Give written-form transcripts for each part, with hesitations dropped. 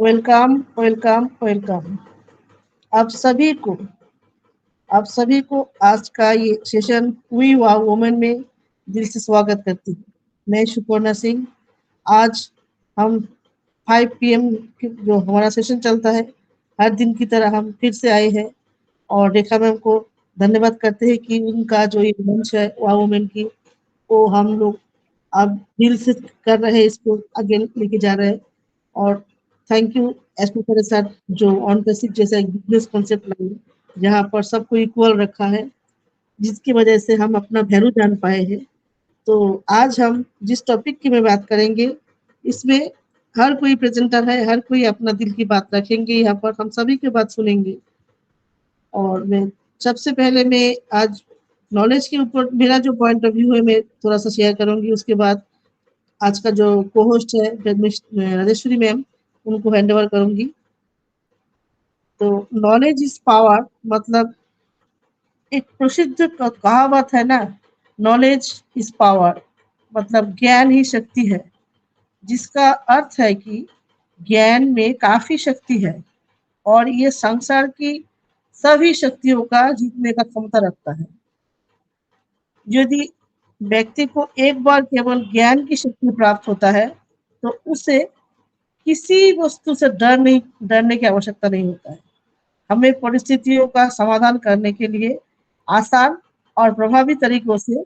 Welcome welcome welcome. आप सभी को आप सभी को आज का ये सेशन वी वाह वुमेन में दिल से स्वागत करती हूँ। मैं सुपर्णा सिंह। आज हम 5 PM जो हमारा सेशन चलता है, हर दिन की तरह हम फिर से आए हैं और रेखा मैम को धन्यवाद करते हैं कि उनका जो ये मंच है वाह वुमेन की, वो हम लोग अब दिल से कर रहे हैं, इसको आगे लेके जा रहे हैं। और thank you SP sir sir जो ऑनरशिप जैसा एक बिजनेस कॉन्सेप्ट लाए, जहाँ पर सबको इक्वल रखा है, जिसकी वजह से हम अपना वैल्यू जान पाए हैं। तो आज हम जिस टॉपिक की में बात करेंगे, इसमें हर कोई प्रेजेंटर है, हर कोई अपना दिल की बात रखेंगे, यहाँ पर हम सभी की बात सुनेंगे। और मैं सबसे पहले मैं आज नॉलेज के ऊपर मेरा जो पॉइंट ऑफ व्यू है मैं थोड़ा सा शेयर करूंगी। उसके बाद आज का जो को होस्ट है राजेश्वरी मैम, उनको हैंड ओवर करूंगी। तो नॉलेज इज पावर, मतलब एक प्रसिद्ध कहावत है ना, नॉलेज इज पावर, मतलब ज्ञान ही शक्ति है। जिसका अर्थ है कि ज्ञान में काफी शक्ति है और ये संसार की सभी शक्तियों का जीतने का क्षमता रखता है। यदि व्यक्ति को एक बार केवल ज्ञान की शक्ति प्राप्त होता है, तो उसे किसी वस्तु से डरने की आवश्यकता नहीं होता है। हमें परिस्थितियों का समाधान करने के लिए आसान और प्रभावी तरीकों से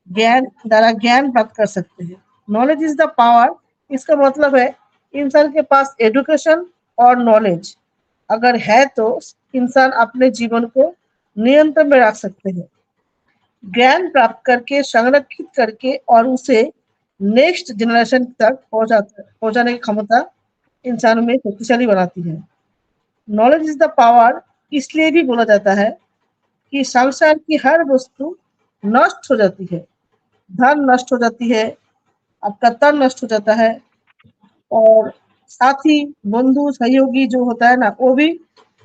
ज्ञान प्राप्त कर सकते हैं। नॉलेज इज द पावर, इसका मतलब है इंसान के पास एजुकेशन और नॉलेज अगर है तो इंसान अपने जीवन को नियंत्रण में रख सकते हैं। ज्ञान प्राप्त करके, संरक्षित करके और उसे नेक्स्ट जनरेशन तक पहुंचाने की क्षमता इंसानों में शक्तिशाली बनाती है। नॉलेज इज द पावर इसलिए भी बोला जाता है कि संसार की हर वस्तु नष्ट हो जाती है, धन नष्ट हो जाती है, आपका तन नष्ट हो जाता है, और साथी, बंधु, सहयोगी जो होता है ना, वो भी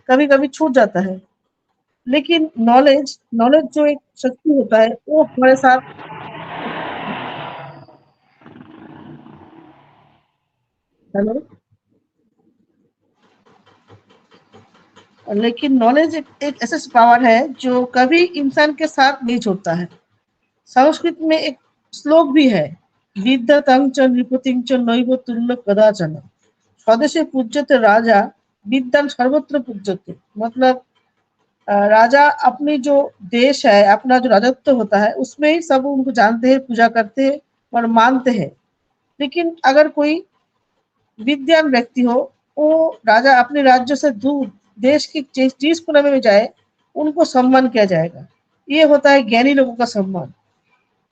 कभी कभी छूट जाता है। लेकिन नॉलेज नॉलेज जो एक शक्ति होता है, वो हमारे साथ। हेलो। लेकिन नॉलेज एक ऐसा पावर है जो कभी इंसान के साथ नहीं छोड़ता है। संस्कृत में एक श्लोक भी है, विद्यातं च नृपतिं च नैव तुल्य कदाचन, स्वदेशे पूज्यते राजा, विद्वान सर्वत्र पूज्यते। मतलब राजा अपनी जो देश है, अपना जो राजत्व होता है, उसमें ही सब उनको जानते हैं, पूजा करते हैं और मानते हैं। लेकिन अगर कोई विद्वान व्यक्ति हो, वो राजा अपने राज्य से दूर देश की जिस कोने में जाए, उनको सम्मान किया जाएगा। ये होता है ज्ञानी लोगों का सम्मान।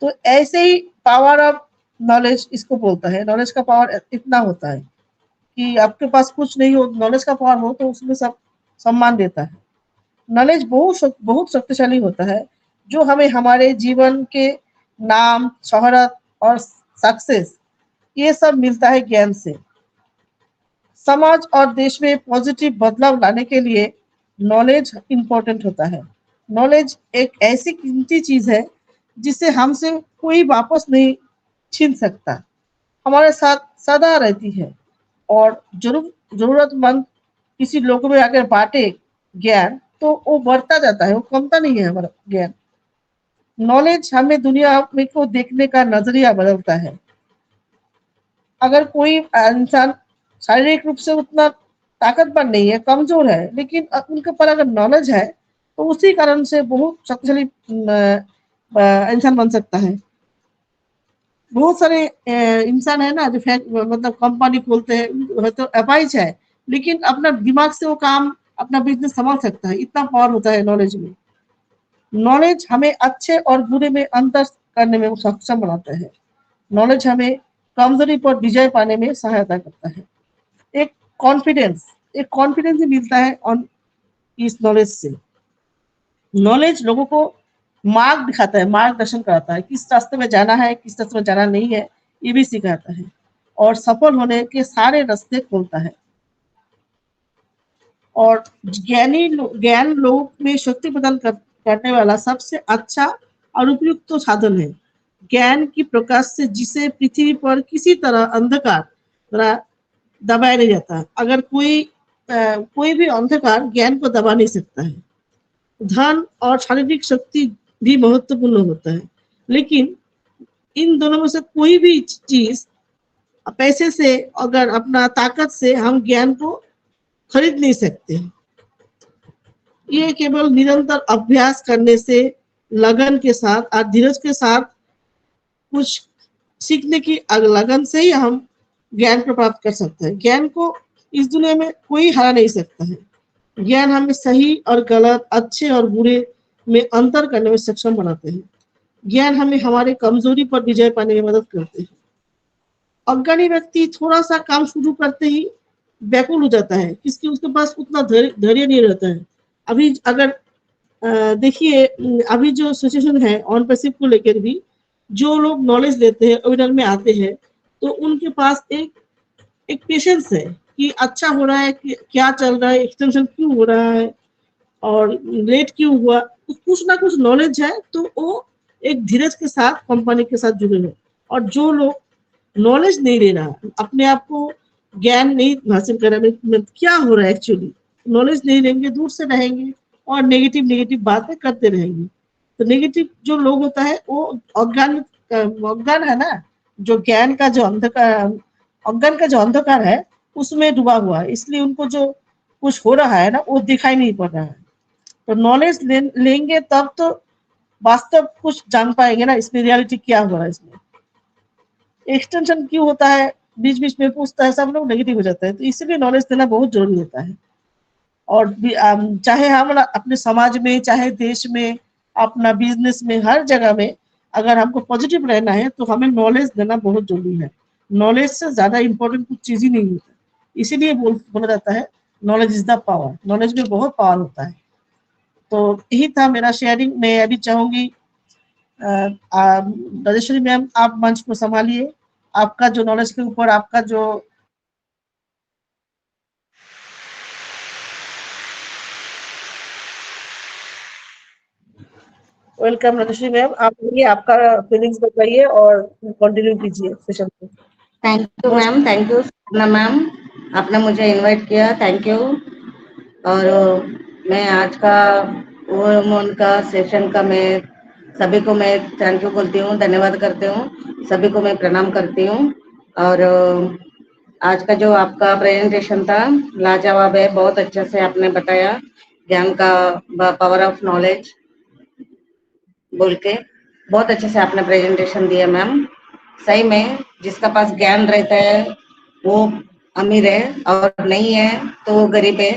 तो ऐसे ही पावर ऑफ नॉलेज इसको बोलता है। नॉलेज का पावर इतना होता है कि आपके पास कुछ नहीं हो, नॉलेज का पावर हो तो उसमें सब सम्मान देता है। नॉलेज बहुत शक्तिशाली होता है, जो हमें हमारे जीवन के नाम, शोहरत और सक्सेस, ये सब मिलता है ज्ञान से। समाज और देश में पॉजिटिव बदलाव लाने के लिए नॉलेज इंपॉर्टेंट होता है। नॉलेज एक ऐसी कीमती चीज है जिसे हमसे कोई वापस नहीं छीन सकता, हमारे साथ सदा रहती है। और जरूरतमंद किसी लोगों में अगर बांटे ज्ञान, तो वो बढ़ता जाता है, वो कमता नहीं है हमारा ज्ञान। नॉलेज हमें दुनिया में को देखने का नजरिया बदलता है। अगर कोई इंसान शारीरिक रूप से उतना ताकतवर नहीं है, कमजोर है, लेकिन उनके पर अगर नॉलेज है, तो उसी कारण से बहुत शक्तिशाली इंसान बन सकता है। बहुत सारे इंसान है ना जो मतलब कंपनी खोलते हैं, तो अपाइज है, लेकिन अपना दिमाग से वो काम, अपना बिजनेस संभाल सकता है। इतना पावर होता है नॉलेज में। नॉलेज हमें अच्छे और बुरे में अंतर करने में सक्षम बनाता है। नॉलेज हमें कमजोरी पर विजय पाने में सहायता करता है। एक एक कॉन्फिडेंस ही मिलता है ऑन इस नॉलेज से। नॉलेज लोगों को मार्ग दिखाता है, मार्गदर्शन कराता है, किस रास्ते में जाना है, किस रास्ते में जाना नहीं है, ये भी सिखाता है और सफल होने के सारे रास्ते खोलता है। और ज्ञान लोग में शक्ति प्रदान करने वाला सबसे अच्छा और उपयुक्त तो साधन है। ज्ञान की प्रकाश से जिसे पृथ्वी पर किसी तरह अंधकार दबाया नहीं जाता। अगर कोई भी अंधकार ज्ञान को दबा नहीं सकता है। धन और शारीरिक शक्ति भी महत्वपूर्ण होता है, लेकिन इन दोनों में से कोई भी चीज पैसे से, अगर अपना ताकत से हम ज्ञान को खरीद नहीं सकते। ये केवल निरंतर अभ्यास करने से, लगन के साथ और धीरज के साथ कुछ सीखने की लगन से ही हम ज्ञान को प्राप्त कर सकते हैं। ज्ञान को इस दुनिया में कोई हरा नहीं सकता है। ज्ञान हमें सही और गलत, अच्छे और बुरे में अंतर करने में सक्षम बनाते हैं। ज्ञान हमें हमारे कमजोरी पर विजय पाने में मदद करते हैं। अज्ञानी व्यक्ति थोड़ा सा काम शुरू करते ही व्याकुल हो जाता है, क्योंकि उसके पास उतना धैर्य नहीं रहता है। अभी अगर देखिए, अभी जो सिचुएशन है ऑन पैसिव को लेकर भी, जो लोग नॉलेज लेते हैं, वेबिनार में आते हैं, तो उनके पास एक पेशेंस है कि अच्छा हो रहा है, कि क्या चल रहा है, एक्सटेंशन क्यों हो रहा है और लेट क्यों हुआ, तो कुछ ना कुछ नॉलेज है, तो वो एक धीरज के साथ कंपनी के साथ जुड़े हैं। और जो लोग नॉलेज नहीं ले रहा, अपने आप को ज्ञान नहीं हासिल कर रहा, क्या हो रहा है एक्चुअली, नॉलेज नहीं लेंगे, दूर से रहेंगे और नेगेटिव बातें करते रहेंगे। तो नेगेटिव जो लोग होता है वो अज्ञान है ना, जो ज्ञान का जो अंधकार, अज्ञान का जो अंधकार है उसमें डूबा हुआ है, इसलिए उनको जो कुछ हो रहा है ना वो दिखाई नहीं पड़ रहा है। तो नॉलेज लेंगे तब तो वास्तव कुछ जान पाएंगे ना, इसमें रियलिटी क्या हो रहा है, इसमें एक्सटेंशन क्यों होता है, बीच बीच में पूछता है, सब लोग नेगेटिव हो जाता है। तो इसलिए नॉलेज देना बहुत जरूरी होता है। और चाहे हम अपने समाज में, चाहे देश में, अपना बिजनेस में, हर जगह में अगर हमको पॉजिटिव रहना है तो हमें नॉलेज देना बहुत जरूरी है। नॉलेज से ज्यादा इंपॉर्टेंट कुछ चीज ही नहीं होता, इसीलिए बोला जाता है knowledge is the power. Knowledge में बहुत पावर होता है। तो यही था मेरा शेयरिंग। मैं अभी चाहूंगी राजेश्वरी मैम, आप मंच को संभालिए। आपका जो नॉलेज के ऊपर आपका जो वेलकम राजेश्वरी मैम, आप बोलिए, आपका फीलिंग्स बताइए और कंटिन्यू कीजिए सेशन को। Thank you ma'am, thank you ma'am, आपने मुझे इनवाइट किया, थैंक यू। और मैं आज का वुमेन का सेशन का मैं सभी को मैं थैंक यू बोलती हूँ, धन्यवाद करती हूँ, सभी को मैं प्रणाम करती हूँ। और आज का जो आपका प्रेजेंटेशन था लाजवाब है, बहुत अच्छे से आपने बताया ज्ञान का पावर ऑफ नॉलेज बोल के, बहुत अच्छे से आपने प्रेजेंटेशन दिया मैम। सही में जिसका पास ज्ञान रहता है वो अमीर है और नहीं है तो वो गरीब है,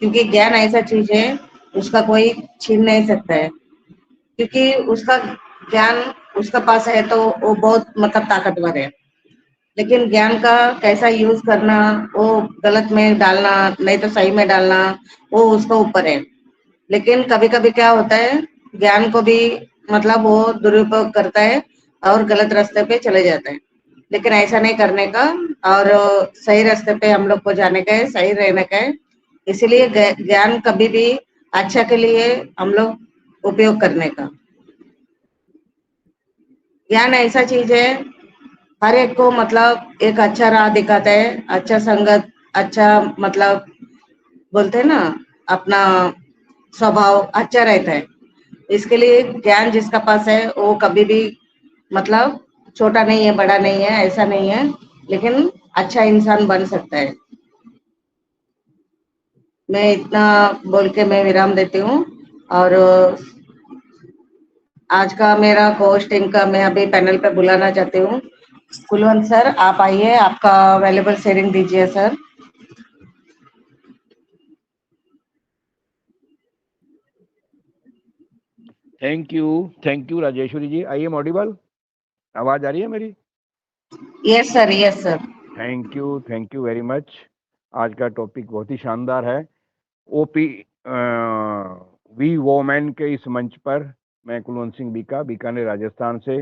क्योंकि ज्ञान ऐसा चीज है उसका कोई छीन नहीं सकता है, क्योंकि उसका ज्ञान उसका पास है तो वो बहुत मतलब ताकतवर है। लेकिन ज्ञान का कैसा यूज करना, वो गलत में डालना नहीं तो सही में डालना, वो उसका ऊपर है। लेकिन कभी कभी क्या होता है, ज्ञान को भी मतलब वो दुरुपयोग करता है और गलत रास्ते पे चले जाते हैं। लेकिन ऐसा नहीं करने का, और सही रास्ते पे हम लोग को जाने का है, सही रहने का है। इसीलिए ज्ञान कभी भी अच्छा के लिए हम लोग उपयोग करने का। ज्ञान ऐसा चीज है हर एक को मतलब एक अच्छा राह दिखाता है, अच्छा संगत, अच्छा मतलब बोलते हैं ना, अपना स्वभाव अच्छा रहता है। इसके लिए ज्ञान जिसका पास है वो कभी भी मतलब छोटा नहीं है, बड़ा नहीं है, ऐसा नहीं है, लेकिन अच्छा इंसान बन सकता है। मैं इतना बोल के मैं विराम देती हूँ। और आज का मेरा होस्टिंग का मैं अभी पैनल पे बुलाना चाहती हूँ। कुलवंत सर, आप आइए, आपका वैल्यूबल शेयरिंग दीजिए sir. Thank you Rajeshwari ji. I am audible? आवाज आ रही है मेरी? Yes sir, yes sir. Thank you very much. आज का टॉपिक बहुत ही शानदार है। ओपी वी वोमेन के इस मंच पर मैं कुलवंत सिंह बीका, बीकानेर राजस्थान से,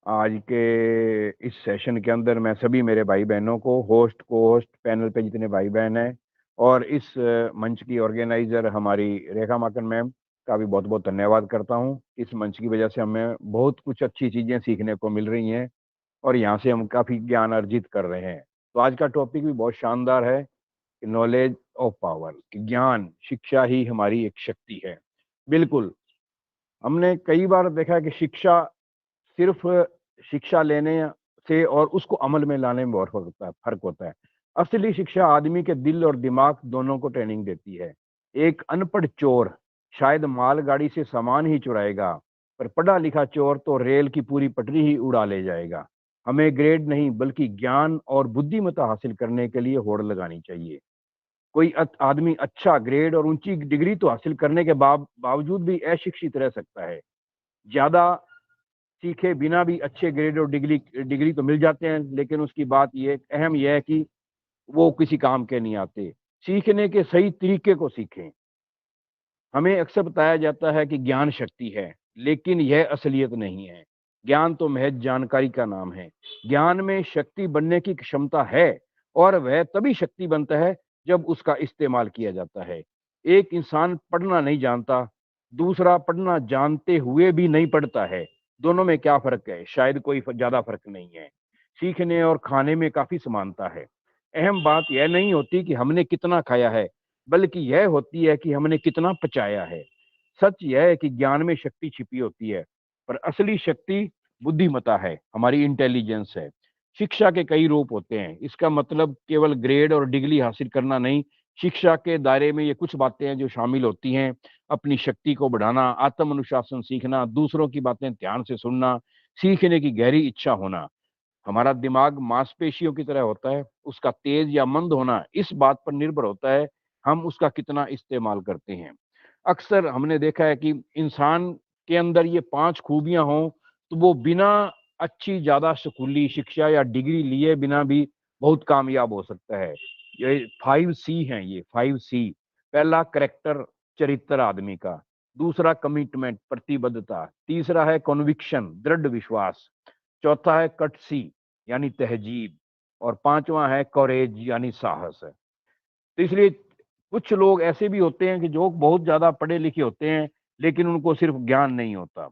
आज के इस सेशन के अंदर मैं सभी मेरे भाई बहनों को, होस्ट को होस्ट पैनल पे जितने भाई बहन हैं, और इस मंच की ऑर्गेनाइजर हमारी रेखा माकन मैम का भी बहुत बहुत धन्यवाद करता हूँ। इस मंच की वजह से हमें बहुत कुछ अच्छी चीज़ें सीखने को मिल रही हैं और यहाँ से हम काफ़ी ज्ञान अर्जित कर रहे हैं। तो आज का टॉपिक भी बहुत शानदार है, नॉलेज ऑफ पावर, ज्ञान, शिक्षा ही हमारी एक शक्ति है। बिल्कुल, हमने कई बार देखा है कि शिक्षा सिर्फ शिक्षा लेने से और उसको अमल में लाने में बहुत फर्क होता है। असली शिक्षा आदमी के दिल और दिमाग दोनों को ट्रेनिंग देती है। एक अनपढ़ चोर शायद मालगाड़ी से सामान ही चुराएगा, पर पढ़ा लिखा चोर तो रेल की पूरी पटरी ही उड़ा ले जाएगा। हमें ग्रेड नहीं बल्कि ज्ञान और बुद्धिमत्ता हासिल करने के लिए होड़ लगानी चाहिए। कोई आदमी अच्छा ग्रेड और ऊंची डिग्री तो हासिल करने के बावजूद भी अशिक्षित रह सकता है। ज्यादा सीखे बिना भी अच्छे ग्रेड और डिग्री तो मिल जाते हैं, लेकिन उसकी बात अहम यह है कि वो किसी काम के नहीं आते। सीखने के सही तरीके को सीखें। हमें अक्सर बताया जाता है कि ज्ञान शक्ति है, लेकिन यह असलियत नहीं है। ज्ञान तो महज जानकारी का नाम है। ज्ञान में शक्ति बनने की क्षमता है, और वह तभी शक्ति बनता है जब उसका इस्तेमाल किया जाता है। एक इंसान पढ़ना नहीं जानता, दूसरा पढ़ना जानते हुए भी नहीं पढ़ता है। दोनों में क्या फर्क है? शायद कोई ज्यादा फर्क नहीं है। सीखने और खाने में काफी समानता है। अहम बात यह नहीं होती कि हमने कितना खाया है, बल्कि यह होती है कि हमने कितना पचाया है। सच यह है कि ज्ञान में शक्ति छिपी होती है, पर असली शक्ति बुद्धिमत्ता है, हमारी इंटेलिजेंस है। शिक्षा के कई रूप होते हैं। इसका मतलब केवल ग्रेड और डिग्री हासिल करना नहीं। शिक्षा के दायरे में ये कुछ बातें हैं जो शामिल होती हैं: अपनी शक्ति को बढ़ाना, आत्म अनुशासन सीखना, दूसरों की बातें ध्यान से सुनना, सीखने की गहरी इच्छा होना। हमारा दिमाग मांसपेशियों की तरह होता है, उसका तेज या मंद होना इस बात पर निर्भर होता है हम उसका कितना इस्तेमाल करते हैं। अक्सर हमने देखा है कि इंसान के अंदर ये 5 खूबियां हों तो वो बिना अच्छी ज्यादा स्कूली शिक्षा या डिग्री लिए बिना भी बहुत कामयाब हो सकता है। ये 5C हैं, ये 5C। पहला करेक्टर, चरित्र आदमी का। दूसरा कमिटमेंट, प्रतिबद्धता। तीसरा है कॉन्विक्शन, दृढ़ विश्वास। चौथा है कटसी यानी तहजीब, और पांचवा है कॉरेज यानी साहस है। तो इसलिए कुछ लोग ऐसे भी होते हैं कि जो बहुत ज्यादा पढ़े लिखे होते हैं, लेकिन उनको सिर्फ ज्ञान नहीं होता।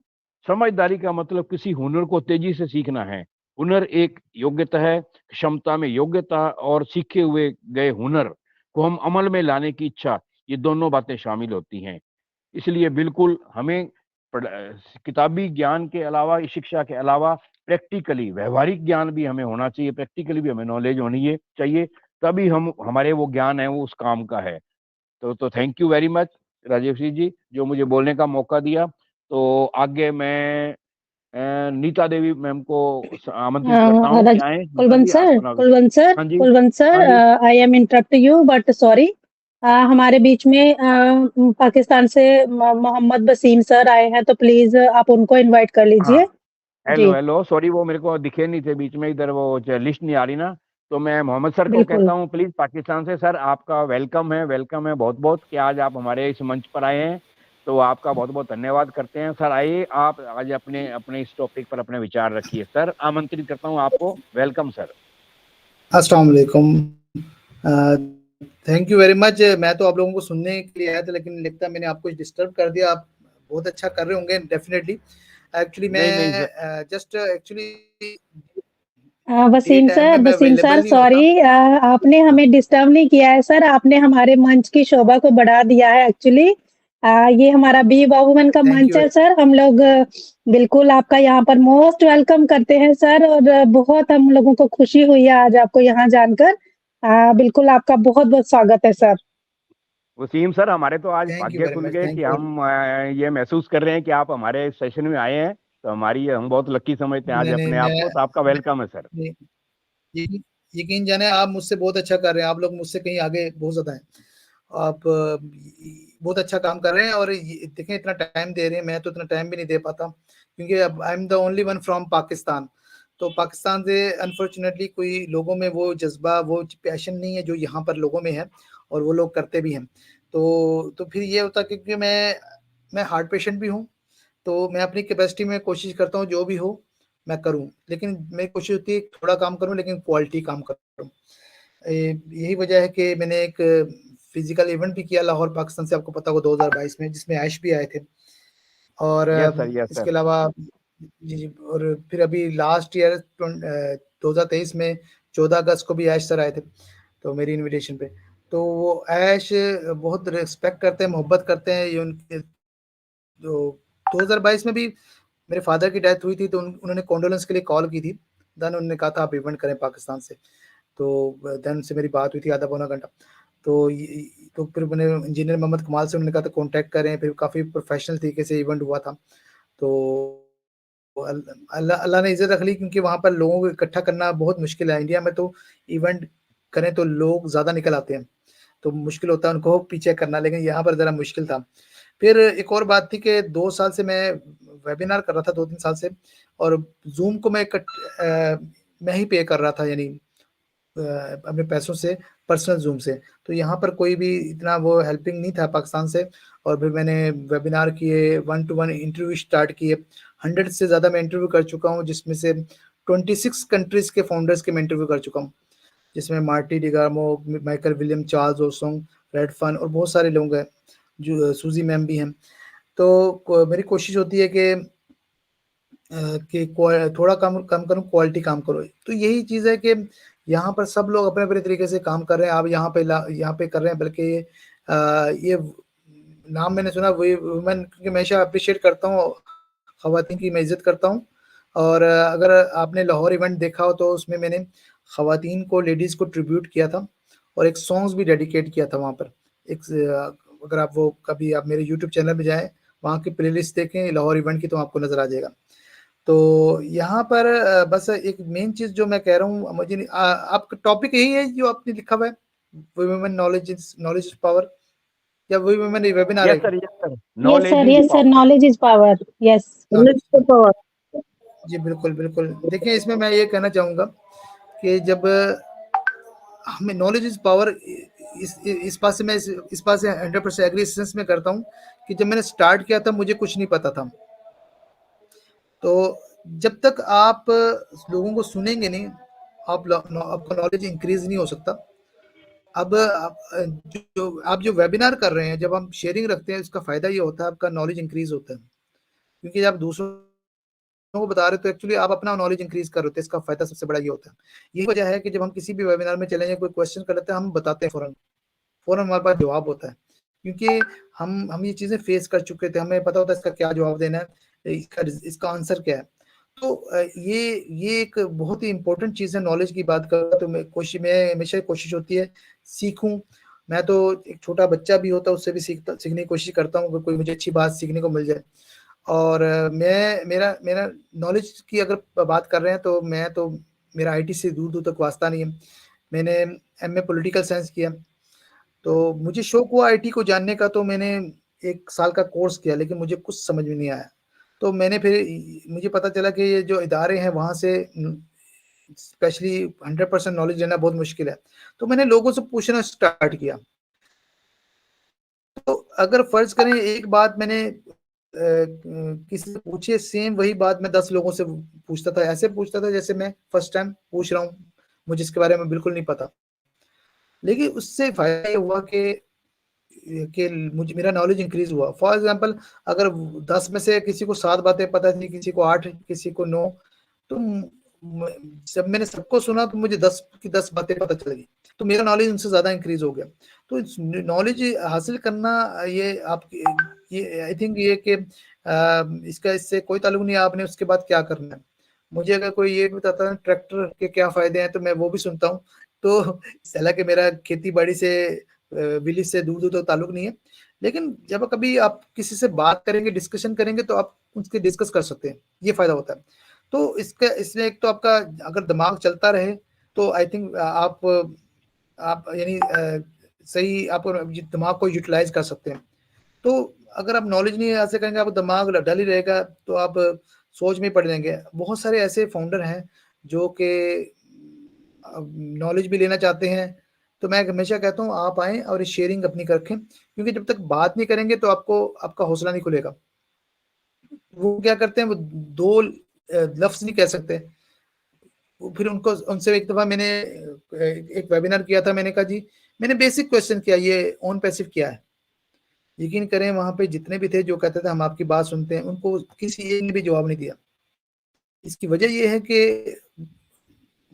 समझदारी का मतलब किसी हुनर को तेजी से सीखना है। हुनर एक योग्यता है, क्षमता में योग्यता और सीखे हुए गए हुनर को हम अमल में लाने की इच्छा, ये दोनों बातें शामिल होती हैं। इसलिए बिल्कुल हमें किताबी ज्ञान के अलावा, शिक्षा के अलावा प्रैक्टिकली व्यवहारिक ज्ञान भी हमें होना चाहिए, प्रैक्टिकली भी हमें नॉलेज होनी चाहिए, तभी हम हमारे वो ज्ञान है वो उस काम का है। तो thank you very much Rajesh ji, जो मुझे बोलने का मौका दिया। तो आगे मैं नीता देवी मैम को आमंत्रित करता हूँ कि आए। नीता जी, आप अपना। हाँ जी, कुलवंत हाँ सर, जी। I am interrupt you but sorry. हमारे बीच में पाकिस्तान से मोहम्मद वसीम सर आए हैं, तो प्लीज आप उनको इनवाइट कर हाँ, लीजिए। हेलो जी हेलो, सॉरी वो मेरे को दिखे नहीं थे बीच में, इधर वो लिस्ट नहीं आ रही ना। तो मैं मोहम्मद सर को बिल्कुल। कहता हूँ प्लीज पाकिस्तान से। सर आपका वेलकम है, वेलकम है बहुत बहुत कि आज आप हमारे इस मंच पर आए हैं। तो आपका बहुत बहुत धन्यवाद करते हैं। सर आइए, आप आज अपने अपने इस टॉपिक पर अपने विचार रखिए। सर आमंत्रित करता हूँ आपको। Welcome sir. अस्सलाम वालेकुम। Thank you very much. मैं तो आप लोगों को सुनने के लिए आया था, लेकिन लगता है मैंने आपको डिस्टर्ब कर दिया। आप बहुत अच्छा कर रहे होंगे डेफिनेटली। एक्चुअली नहीं नहीं सर, मैं जस्ट एक्चुअली डे टाइम में मैं वसीम सर अवेलेबल नहीं होता। सॉरी, आपने हमें डिस्टर्ब नहीं किया है सर, आपने हमारे मंच की शोभा को बढ़ा दिया है एक्चुअली। ये हमारा बी वुमेन का थैंक मंच यू। है सर। हम लोग बिल्कुल आपका यहाँ पर मोस्ट वेलकम करते हैं सर, और बहुत हम लोगों को खुशी हुई है आज आपको यहाँ जानकर। बिल्कुल आपका बहुत बहुत स्वागत है सर। वसीम सर, हमारे तो आज थैंक यू भाग्य वेरी खुल मच। गए थैंक कि यू। हम ये महसूस कर रहे हैं कि आप हमारे सेशन में आए हैं। तो हम बहुत लकी समझते हैं आज नहीं नहीं अपने आप को। तो आपका वेलकम है सर। मैं ये- यकीन जाने आप मुझसे बहुत अच्छा कर रहे हैं। आप लोग मुझसे कहीं आगे बहुत ज्यादा हैं। आप बहुत अच्छा काम कर रहे हैं, और देखें इतना टाइम दे रहे हैं। मैं तो इतना टाइम भी नहीं दे पाता, क्योंकि अब I am the only one from Pakistan. तो पाकिस्तान से अनफॉर्चुनेटली कोई लोगों में वो जज्बा, वो पैशन नहीं है जो यहाँ पर लोगों में है, और वो लोग करते भी हैं। तो फिर ये होता है, क्योंकि मैं हार्ट पेशेंट भी हूँ। तो मैं अपनी कैपेसिटी में कोशिश करता हूँ जो भी हो मैं करूँ, लेकिन मेरी कोशिश होती है थोड़ा काम करूँ लेकिन क्वालिटी काम करूँ। यही वजह है कि मैंने एक फिजिकल इवेंट भी किया लाहौर पाकिस्तान से, आपको पता हो 2022 में, जिसमें आयश भी आए थे। और यस सर, यस इसके सर। अलावा जी जी, और फिर अभी लास्ट ईयर 2023 में 14 अगस्त को भी ऐश सर आए थे तो मेरी इनविटेशन पे। तो वो ऐश बहुत रिस्पेक्ट करते हैं, मोहब्बत करते हैं। ये उनके जो 2022 में भी मेरे फादर की डेथ हुई थी तो उन्होंने कॉन्डोलेंस के लिए कॉल की थी। देन उन्होंने कहा था आप इवेंट करें पाकिस्तान से। तो देन से मेरी बात हुई थी आधा पौना घंटा। तो फिर मैंने इंजीनियर मोहम्मद कमाल से उन्होंने कहा था कॉन्टैक्ट करें, फिर काफ़ी प्रोफेशनल तरीके से इवेंट हुआ था। तो अल्लाह ने इज्जत रख ली, क्योंकि वहाँ पर लोगों को इकट्ठा करना बहुत मुश्किल है। इंडिया में तो इवेंट करें तो लोग ज़्यादा निकल आते हैं, तो मुश्किल होता है उनको पीछे करना, लेकिन यहाँ पर ज़रा मुश्किल था। फिर एक और बात थी कि 2 साल से मैं वेबिनार कर रहा था, 2-3 साल से, और ज़ूम को मैं ही पे कर रहा था, यानी अपने पैसों से, पर्सनल ज़ूम से। तो यहाँ पर कोई भी इतना वो हेल्पिंग नहीं था पाकिस्तान से। और फिर मैंने वेबिनार किए, 1 टू 1 इंटरव्यू स्टार्ट किए। 100 से ज़्यादा मैं इंटरव्यू कर चुका हूँ, जिसमें से 26 कंट्रीज़ के फाउंडर्स के मैं इंटरव्यू कर चुका हूँ, जिसमें मार्टी डिगामो, माइकल विलियम, चार्ल्स ओसोंग, रेड फन और बहुत सारे लोग हैं, जो सूजी मैम भी हैं। तो मेरी कोशिश होती है कि थोड़ा कम करूँ, क्वालिटी काम करो। तो यही चीज़ है कि यहाँ पर सब लोग अपने-अपने तरीके से काम कर रहे हैं। आप यहाँ पे कर रहे हैं, बल्कि ये नाम मैंने सुना वुमेन, क्योंकि मैं हमेशा अप्रिशिएट करता हूँ, ख़वातीन की मैं इज़्ज़त करता हूँ। और अगर आपने लाहौर इवेंट देखा हो तो उसमें मैंने ख़वातीन को, लेडीज़ को ट्रिब्यूट किया था और एक सॉन्ग्स भी डेडिकेट किया था वहाँ पर। अगर आप वो कभी आप मेरे यूट्यूब चैनल पे जाएँ, वहाँ की प्लेलिस्ट देखें लाहौर इवेंट की, तो आपको नज़र आ जाएगा। तो यहाँ पर बस एक मेन चीज़ जो मैं कह रहा हूँ, मुझे नहीं आपका टॉपिक यही है जो आपने लिखा हुआ है, वुमेन नॉलेज इज पावर, या वुमेन वेबिनार है? Yes sir, yes sir, yes knowledge sir, is yes sir, power. Knowledge is power. Yes. जी बिल्कुल, बिल्कुल। देखिए, इसमें मैं ये कहना चाहूँगा कि जब हमें नॉलेज इज पावर, इस बात से मैं इस बात से 100% एग्री इस सेंस में करता हूँ कि जब मैंने स्टार्ट किया था मुझे कुछ नहीं पता था। तो जब तक आप लोगों को सुनेंगे नहीं, आपका नॉलेज इंक्रीज नहीं हो सकता। अब आप जो वेबिनार कर रहे हैं, जब हम शेयरिंग रखते हैं, इसका फायदा ये होता है आपका नॉलेज इंक्रीज होता है, क्योंकि जब दूसरों को बता रहे हो तो एक्चुअली आप अपना नॉलेज इंक्रीज कर रहे होते हैं। इसका फायदा सबसे बड़ा ये होता है। यही वजह है कि जब हम किसी भी वेबिनार में चले जाए, कोई क्वेश्चन कर लेते हैं, हम बताते हैं फौरन हमारे पास जवाब होता है, क्योंकि हम ये चीज़ें फेस कर चुके थे, हमें पता होता है इसका क्या जवाब देना है, इसका आंसर क्या है। तो ये एक बहुत ही इंपॉर्टेंट चीज़ है। नॉलेज की बात करूँ तो मैं हमेशा कोशिश होती है सीखूं। मैं तो एक छोटा बच्चा भी होता है, उससे भी सीखने की कोशिश करता हूँ, अगर कोई मुझे अच्छी बात सीखने को मिल जाए। और मेरा नॉलेज की अगर बात कर रहे हैं तो मेरा आईटी से दूर दूर तक वास्ता नहीं है। मैंने एमए पॉलिटिकल साइंस किया, तो मुझे शौक हुआ आईटी को जानने का, तो मैंने 1 साल का कोर्स किया, लेकिन मुझे कुछ समझ में नहीं आया। तो मुझे पता चला कि ये जो इदारे हैं वहाँ से स्पेशली 100% नॉलेज लेना बहुत मुश्किल है। तो मैंने लोगों से पूछना स्टार्ट किया। तो अगर फर्ज करें एक बात मैंने किसी से पूछी है, सेम वही बात मैं 10 लोगों से पूछता था। ऐसे पूछता था जैसे मैं फर्स्ट टाइम पूछ रहा हूँ, मुझे इसके बारे में बिल्कुल नहीं पता। लेकिन उससे फायदा ये हुआ कि मुझे मेरा नॉलेज इंक्रीज हुआ। फॉर एग्जांपल, अगर 10 में से किसी को 7 बातें पता थी, किसी को 8, किसी को 9, तो जब मैंने सबको सुना तो मुझे 10 की 10 बातें पता चल गई, तो मेरा नॉलेज उनसे ज़्यादा इंक्रीज हो गया। तो नॉलेज हासिल करना, ये आपकी, ये आई थिंक ये कि इसका इससे कोई ताल्लुक नहीं है आपने उसके बाद क्या करना है। मुझे अगर कोई ये बताता है ट्रैक्टर के क्या फ़ायदे हैं, तो मैं वो भी सुनता हूँ। तो हालाँकि मेरा खेती-बाड़ी से विलेज से दूर-दूर तक ताल्लुक नहीं है, लेकिन जब कभी आप किसी से बात करेंगे, डिस्कशन करेंगे, तो आप उसके डिस्कस कर सकते हैं, ये फ़ायदा होता है। तो इसमें एक तो आपका अगर दिमाग चलता रहे, तो आई थिंक आप यानी सही आप दिमाग को यूटिलाइज़ कर सकते हैं। तो अगर आप नॉलेज नहीं हासिल करेंगे, आपका दिमाग डल ही रहेगा, तो आप सोच में ही पड़ जाएँगे। बहुत सारे ऐसे फाउंडर हैं जो कि नॉलेज भी लेना चाहते हैं, तो मैं हमेशा कहता हूँ आप आएँ और शेयरिंग अपनी रखें, क्योंकि जब तक बात नहीं करेंगे तो आपका हौसला नहीं खुलेगा। वो क्या करते हैं, वो 2 लफ्ज़ नहीं कह सकते। वो फिर उनसे एक दफ़ा मैंने एक वेबिनार किया था, मैंने कहा जी, मैंने बेसिक क्वेश्चन किया, ये ऑन पैसिव क्या है? यकीन करें वहाँ पे जितने भी थे जो कहते थे हम आपकी बात सुनते हैं, उनको किसी एक ने भी जवाब नहीं दिया। इसकी वजह ये है कि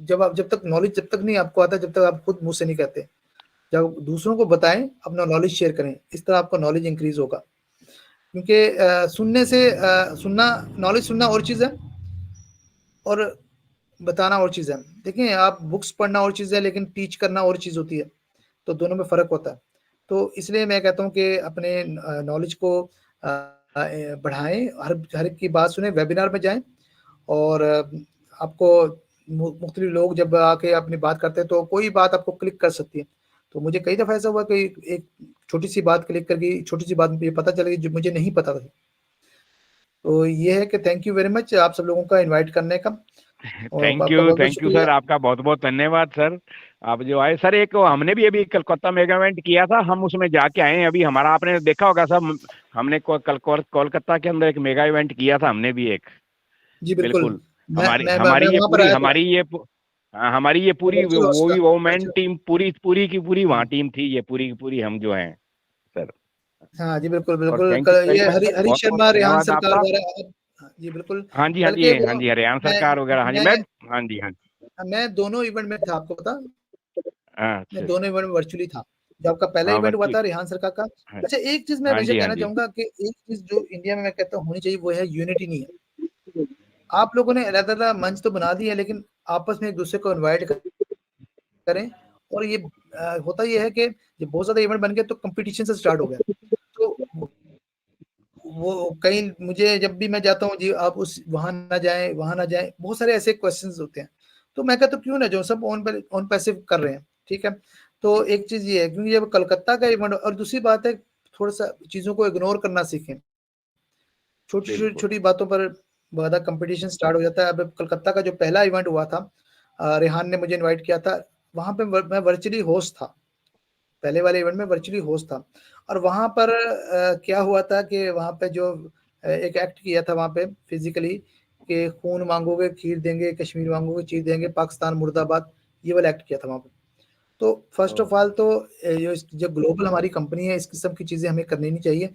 जब तक नॉलेज जब तक नहीं आपको आता, जब तक आप खुद मुंह से नहीं कहते, जब दूसरों को बताएं, अपना नॉलेज शेयर करें, इस तरह आपका नॉलेज इंक्रीज होगा। क्योंकि सुनने से सुनना, नॉलेज सुनना और चीज़ है और बताना और चीज़ है। देखिए, आप बुक्स पढ़ना और चीज़ है, लेकिन टीच करना और चीज़ होती है, तो दोनों में फ़र्क होता है। तो इसलिए मैं कहता हूँ कि अपने नॉलेज को बढ़ाएं, हर एक की बात सुने, वेबिनार में जाएं, और आपको मुख्तलिफ लोग जब आके अपनी बात करते हैं तो कोई बात आपको क्लिक कर सकती है। तो मुझे कई दफ़ा ऐसा हुआ कि एक छोटी सी बात क्लिक करके, छोटी सी बात मुझे पता चल गई जो मुझे नहीं पता था। तो ये है कि थैंक यू वेरी मच आप सब लोगों का इनवाइट करने का, और थैंक आपका बहुत बहुत यू शुक्रिया। सर, आपका बहुत बहुत धन्यवाद सर, आप जो आए सर। एक हमने भी अभी कलकत्ता मेगा इवेंट किया था, हम उसमें जाके आए हैं अभी। हमारा आपने देखा होगा सर, हमने कोलकाता के अंदर एक मेगा इवेंट किया था हमने भी एक। जी बिल्कुल। बिल्कुल। मैं वहाँ पर आया था। हमारी ये मैं पूरी वर्चुअल होस्ट था। वोमेन अच्छा। टीम पूरी की पूरी वहाँ टीम थी, ये पूरी की पूरी हम जो हैं सर। हाँ जी बिल्कुल और बिल्कुल। थैंक यू वेरी ये मच हरी सर, हरी बहुत बहुत शर्मा, रेहान धन्यवाद सरकार आपका। वगैरह जी बिल्कुल। हाँ जी, हाँ जी, बल्कि हाँ वो जी, हरियाणा मैं सरकार वगैरह, हाँ जी, मैं हाँ जी, हाँ जी, मैं दोनों इवेंट में था, आपको पता, हाँ, मैं अच्छा दोनों अच्छा, इवेंट में वर्चुअली था। जो आपका पहला हाँ इवेंट हुआ वर्चुअल, था रेहान सरकार का। हाँ अच्छा, एक चीज मैं हाँ हमेशा जी, हाँ कहना जी, चाहूंगा कि एक चीज जो इंडिया में मैं कहता हूँ होनी चाहिए, वो है यूनिटी नहीं है। आप लोगों ने अलग-अलग मंच तो बना दिए हैं, लेकिन आपस में एक दूसरे को इनवाइट करें। और ये होता ये है कि जब बहुत ज़्यादा इवेंट बन गए तो कॉम्पिटिशन से स्टार्ट हो गया। तो वो कहीं, मुझे जब भी मैं जाता हूँ जी, आप उस वहाँ ना जाएँ, वहाँ ना जाएँ, बहुत सारे ऐसे क्वेश्चंस होते हैं। तो मैं कहता हूँ क्यों ना, जो सब ऑन पैसिव कर रहे हैं, ठीक है? तो एक चीज़ ये है, क्योंकि जब कलकत्ता का इवेंट, और दूसरी बात है, थोड़ा-सा चीज़ों को इग्नोर करना सीखें। बिल्कुल। छोटी बातों पर ज़्यादा कॉम्पिटिशन स्टार्ट हो जाता है। अब कलकत्ता का जो पहला इवेंट हुआ था, रेहान ने मुझे इनवाइट किया था, वहाँ पे मैं वर्चुअली होस्ट था। पहले वाले इवेंट में वर्चुअली होस्ट था, और वहाँ पर क्या हुआ था कि वहाँ पे जो एक एक्ट किया था वहाँ पे फिजिकली, कि खून मांगोगे खीर देंगे, कश्मीर मांगोगे चीर देंगे, पाकिस्तान मुर्दाबाद, ये वाला एक्ट किया था वहाँ पे। तो फर्स्ट ऑफ ऑल तो जो ग्लोबल हमारी कंपनी है, इस किस्म की चीज़ें हमें करनी नहीं चाहिए।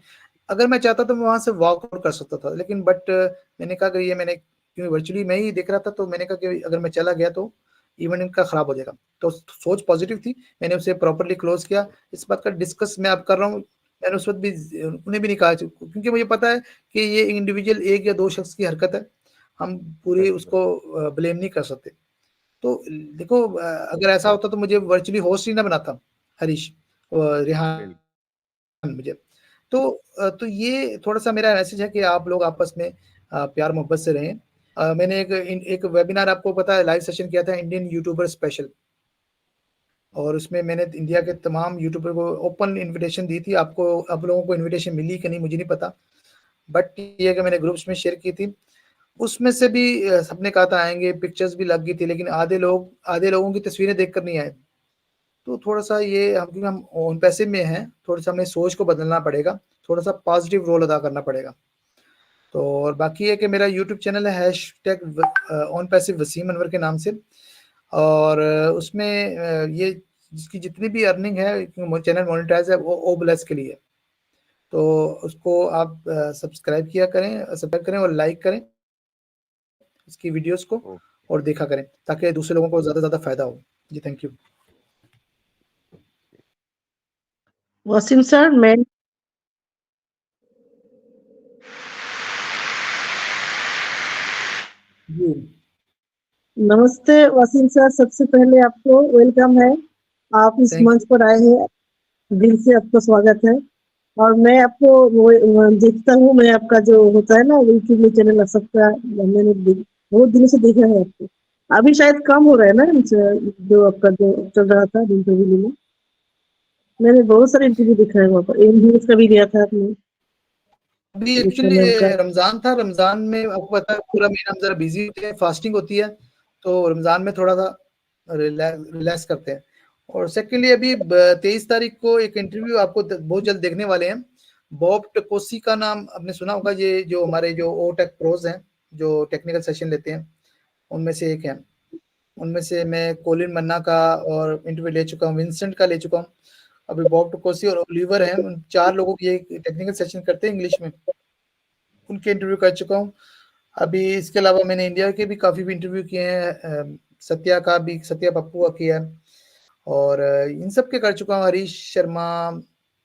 अगर मैं चाहता तो मैं वहाँ से वॉक आउट कर सकता था, लेकिन बट मैंने कहा कि ये मैंने, क्योंकि वर्चुअली मैं ही देख रहा था, तो मैंने कहा कि अगर मैं चला गया तो इवेंट इनका खराब हो जाएगा। तो सोच पॉजिटिव थी, मैंने उसे प्रॉपर्ली क्लोज किया। इस बात का डिस्कस मैं अब कर रहा हूँ, मैंने उस वक्त भी उन्हें भी नहीं कहा, क्योंकि मुझे पता है कि ये इंडिविजुअल एक या दो शख्स की हरकत है, हम पूरी बिल्कुल। उसको ब्लेम नहीं कर सकते। तो देखो, अगर ऐसा होता तो मुझे वर्चुअली होस्ट ही ना बनाता हरीश और रेहान बिल्कुल। मुझे। तो तो ये थोड़ा-सा मेरा मैसेज है कि आप लोग आपस में प्यार मोहब्बत से रहें। मैंने एक वेबिनार, आपको पता है, लाइव सेशन किया था, इंडियन यूट्यूबर स्पेशल, और उसमें मैंने इंडिया के तमाम यूट्यूबर को ओपन इन्विटेशन दी थी। आपको, आप लोगों को इन्विटेशन मिली कि नहीं मुझे नहीं पता, बट ये है कि मैंने ग्रुप्स में शेयर की थी। उसमें से भी सबने कहा था आएँगे, पिक्चर्स भी लग गई थी, लेकिन आधे लोगों की तस्वीरें देखकर नहीं आए। तो थोड़ा-सा ये हम, क्योंकि हम ऑन पैसिव में हैं, थोड़ा-सा हमें सोच को बदलना पड़ेगा, थोड़ा-सा पॉजिटिव रोल अदा करना पड़ेगा। तो और बाकी है कि मेरा यूट्यूब चैनल है hashtag on passive Waseem Anwar के नाम से, और उसमें ये जिसकी जितनी भी अर्निंग है, चैनल मोनेटाइज़ है, वो ओब्लेस के लिए है। तो उसको आप सब्सक्राइब करें और लाइक करें इसकी वीडियोज़ को, ओ, और देखा करें, ताकि दूसरे लोगों को ज़्यादा से ज़्यादा फ़ायदा हो। जी, थैंक यू। वसीम सर, मैं जी, नमस्ते वसीम सर, सबसे पहले आपको वेलकम है। आप इस थैंक मंच यू। पर आए हैं, दिल से आपका स्वागत है। और मैं आपको देखता हूँ, मैं आपका जो होता है ना यूट्यूब में चैनल सबका, मैंने बहुत दिनों से देखा है आपको। अभी शायद कम हो रहा है ना जो आपका जो चल रहा था इंटरव्यू में, मैंने बहुत सारे इंटरव्यू देखा है वहाँ पर, एम न्यूज का भी दिया था आपने अभी इस एक्चुअली चैनल का। रमजान था, रमजान में आपको पता है पूरा महीना हम जरा बिजी होते हैं, फास्टिंग होती है, तो रमजान में थोड़ा सा रिलैक्स करते हैं। और सेकेंडली अभी 23 तारीख को एक इंटरव्यू आपको बहुत जल्द देखने वाले हैं। बॉब टकोसी का नाम आपने सुना होगा, ये जो हमारे जो ओ टेक प्रोज हैं, जो टेक्निकल सेशन लेते हैं, उनमें से एक है। उनमें से मैं कोलिन मन्ना का और इंटरव्यू ले चुका हूँ, विंसेंट का ले चुका हूँ, अभी बॉब टकोसी और ओलिवर हैं, उन 4 लोगों की ये टेक्निकल सेशन करते हैं इंग्लिश में, उनके इंटरव्यू कर चुका हूँ। अभी इसके अलावा मैंने इंडिया के भी काफ़ी भी इंटरव्यू किए हैं, सत्या का भी, सत्या पप्पू का किया है, और इन सब के कर चुका हूँ। हरीश शर्मा,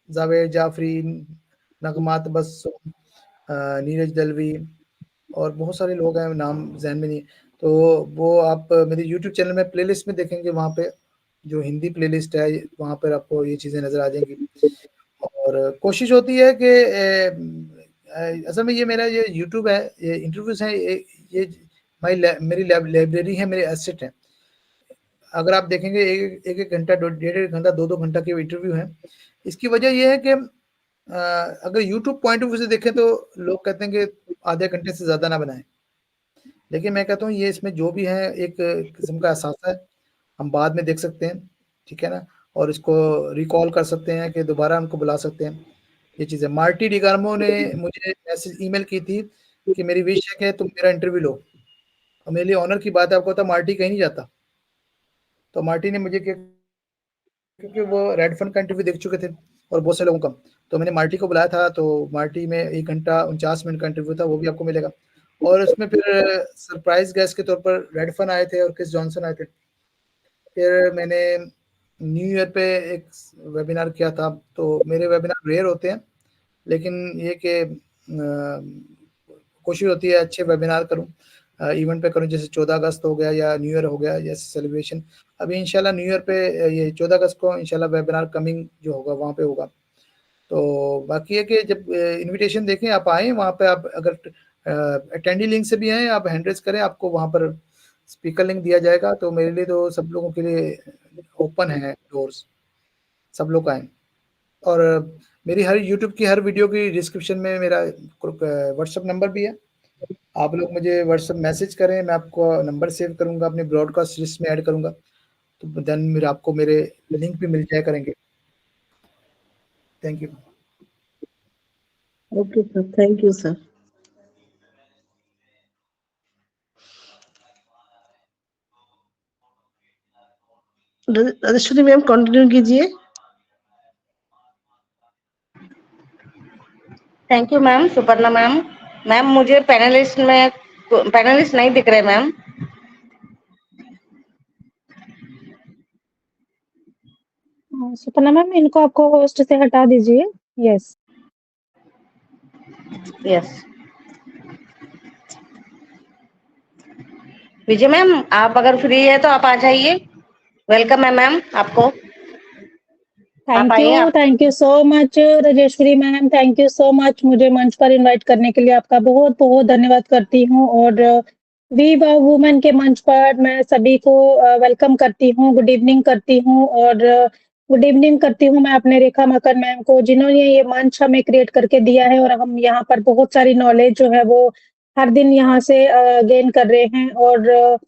जावेद जाफरी, नगमात बस, नीरज दलवी और बहुत सारे लोग हैं, नाम ज़हन में नहीं। तो वो आप मेरे यूट्यूब चैनल में प्लेलिस्ट में देखेंगे, वहाँ पे जो हिंदी प्लेलिस्ट है वहाँ पर आपको ये चीज़ें नज़र आ जाएंगी। और कोशिश होती है कि असल में ये मेरा ये यूट्यूब है, ये इंटरव्यूज है, ये मेरी लाइब्रेरी है, मेरे एसेट हैं। अगर आप देखेंगे एक एक घंटा, डेढ़ घंटा, दो घंटा के इंटरव्यू है। इसकी वजह यह है कि अगर यूट्यूब पॉइंट ऑफ व्यू से देखें तो लोग कहते हैं कि आधे घंटे से ज़्यादा ना बनाएं, लेकिन मैं कहता हूँ ये इसमें जो भी है एक किस्म का एहसास है, हम बाद में देख सकते हैं, ठीक है ना, और इसको रिकॉल कर सकते हैं कि दोबारा हमको बुला सकते हैं। ये चीज़ है। मार्टी डिगार्मो ने मुझे मैसेज ईमेल की थी कि मेरी विश है कि तुम मेरा इंटरव्यू लो, और मेरे लिए ऑनर की बात है। आपको पता मार्टी कहीं नहीं जाता, तो मार्टी ने मुझे क्योंकि वो रेड फंड का इंटरव्यू देख चुके थे और बहुत से लोगों का, तो मैंने मार्टी को बुलाया था। तो मार्टी में 1 घंटा 49 मिनट का इंटरव्यू था, वो भी आपको मिलेगा। और उसमें फिर सरप्राइज गेस्ट के तौर पर रेड फन आए थे और क्रिस जॉनसन आए थे। फिर मैंने न्यू ईयर पे एक वेबिनार किया था। तो मेरे वेबिनार रेयर होते हैं, लेकिन ये कि कोशिश होती है अच्छे वेबिनार करूं, इवेंट पे करूं, जैसे 14 अगस्त हो गया या न्यू ईयर हो गया, जैसे सेलिब्रेशन। अभी इंशाल्लाह न्यू ईयर पे, ये 14 अगस्त को इंशाल्लाह वेबिनार कमिंग जो होगा वहाँ पे होगा। तो बाकी है कि जब इनविटेशन देखें, आप आएँ वहाँ पे। आप अगर अटेंडी लिंक से भी हैं, आप हैंड रेज करें, आपको वहाँ पर स्पीकर लिंक दिया जाएगा। तो मेरे लिए तो सब लोगों के लिए ओपन है डोर्स, सब लोग आएँ। और मेरी हर यूट्यूब की हर वीडियो की डिस्क्रिप्शन में मेरा व्हाट्सएप नंबर भी है। आप लोग मुझे व्हाट्सएप मैसेज करें, मैं आपको नंबर सेव करूँगा, अपने ब्रॉडकास्ट लिस्ट में ऐड करूँगा, तो देन मेरे आपको मेरे लिंक भी मिल जाया करेंगे। Thank you. Okay sir, thank you sir. Rajeshwari ma'am continue कीजिए। Thank you ma'am, Suparna ma'am. Ma'am मुझे पैनलिस्ट नहीं दिख रहे मैम। सुपर्णा मैम, इनको आपको होस्ट से हटा दीजिए। Yes yes. विजय मैम, आप अगर फ्री है तो आप आ जाइए। वेलकम है मैम आपको। Thank you so much Rajeshwari ma'am, thank you so much मुझे मंच पर इनवाइट करने के लिए आपका बहुत बहुत धन्यवाद करती हूँ। और वी वाव वुमेन के मंच पर मैं सभी को वेलकम करती हूँ, गुड इवनिंग करती हूँ। और गुड इवनिंग करती हूँ मैं अपने रेखा मकर मैम को, जिन्होंने ये मंच हमें क्रिएट करके दिया है। और हम यहाँ पर बहुत सारी नॉलेज जो है वो हर दिन यहाँ से गेन कर रहे हैं। और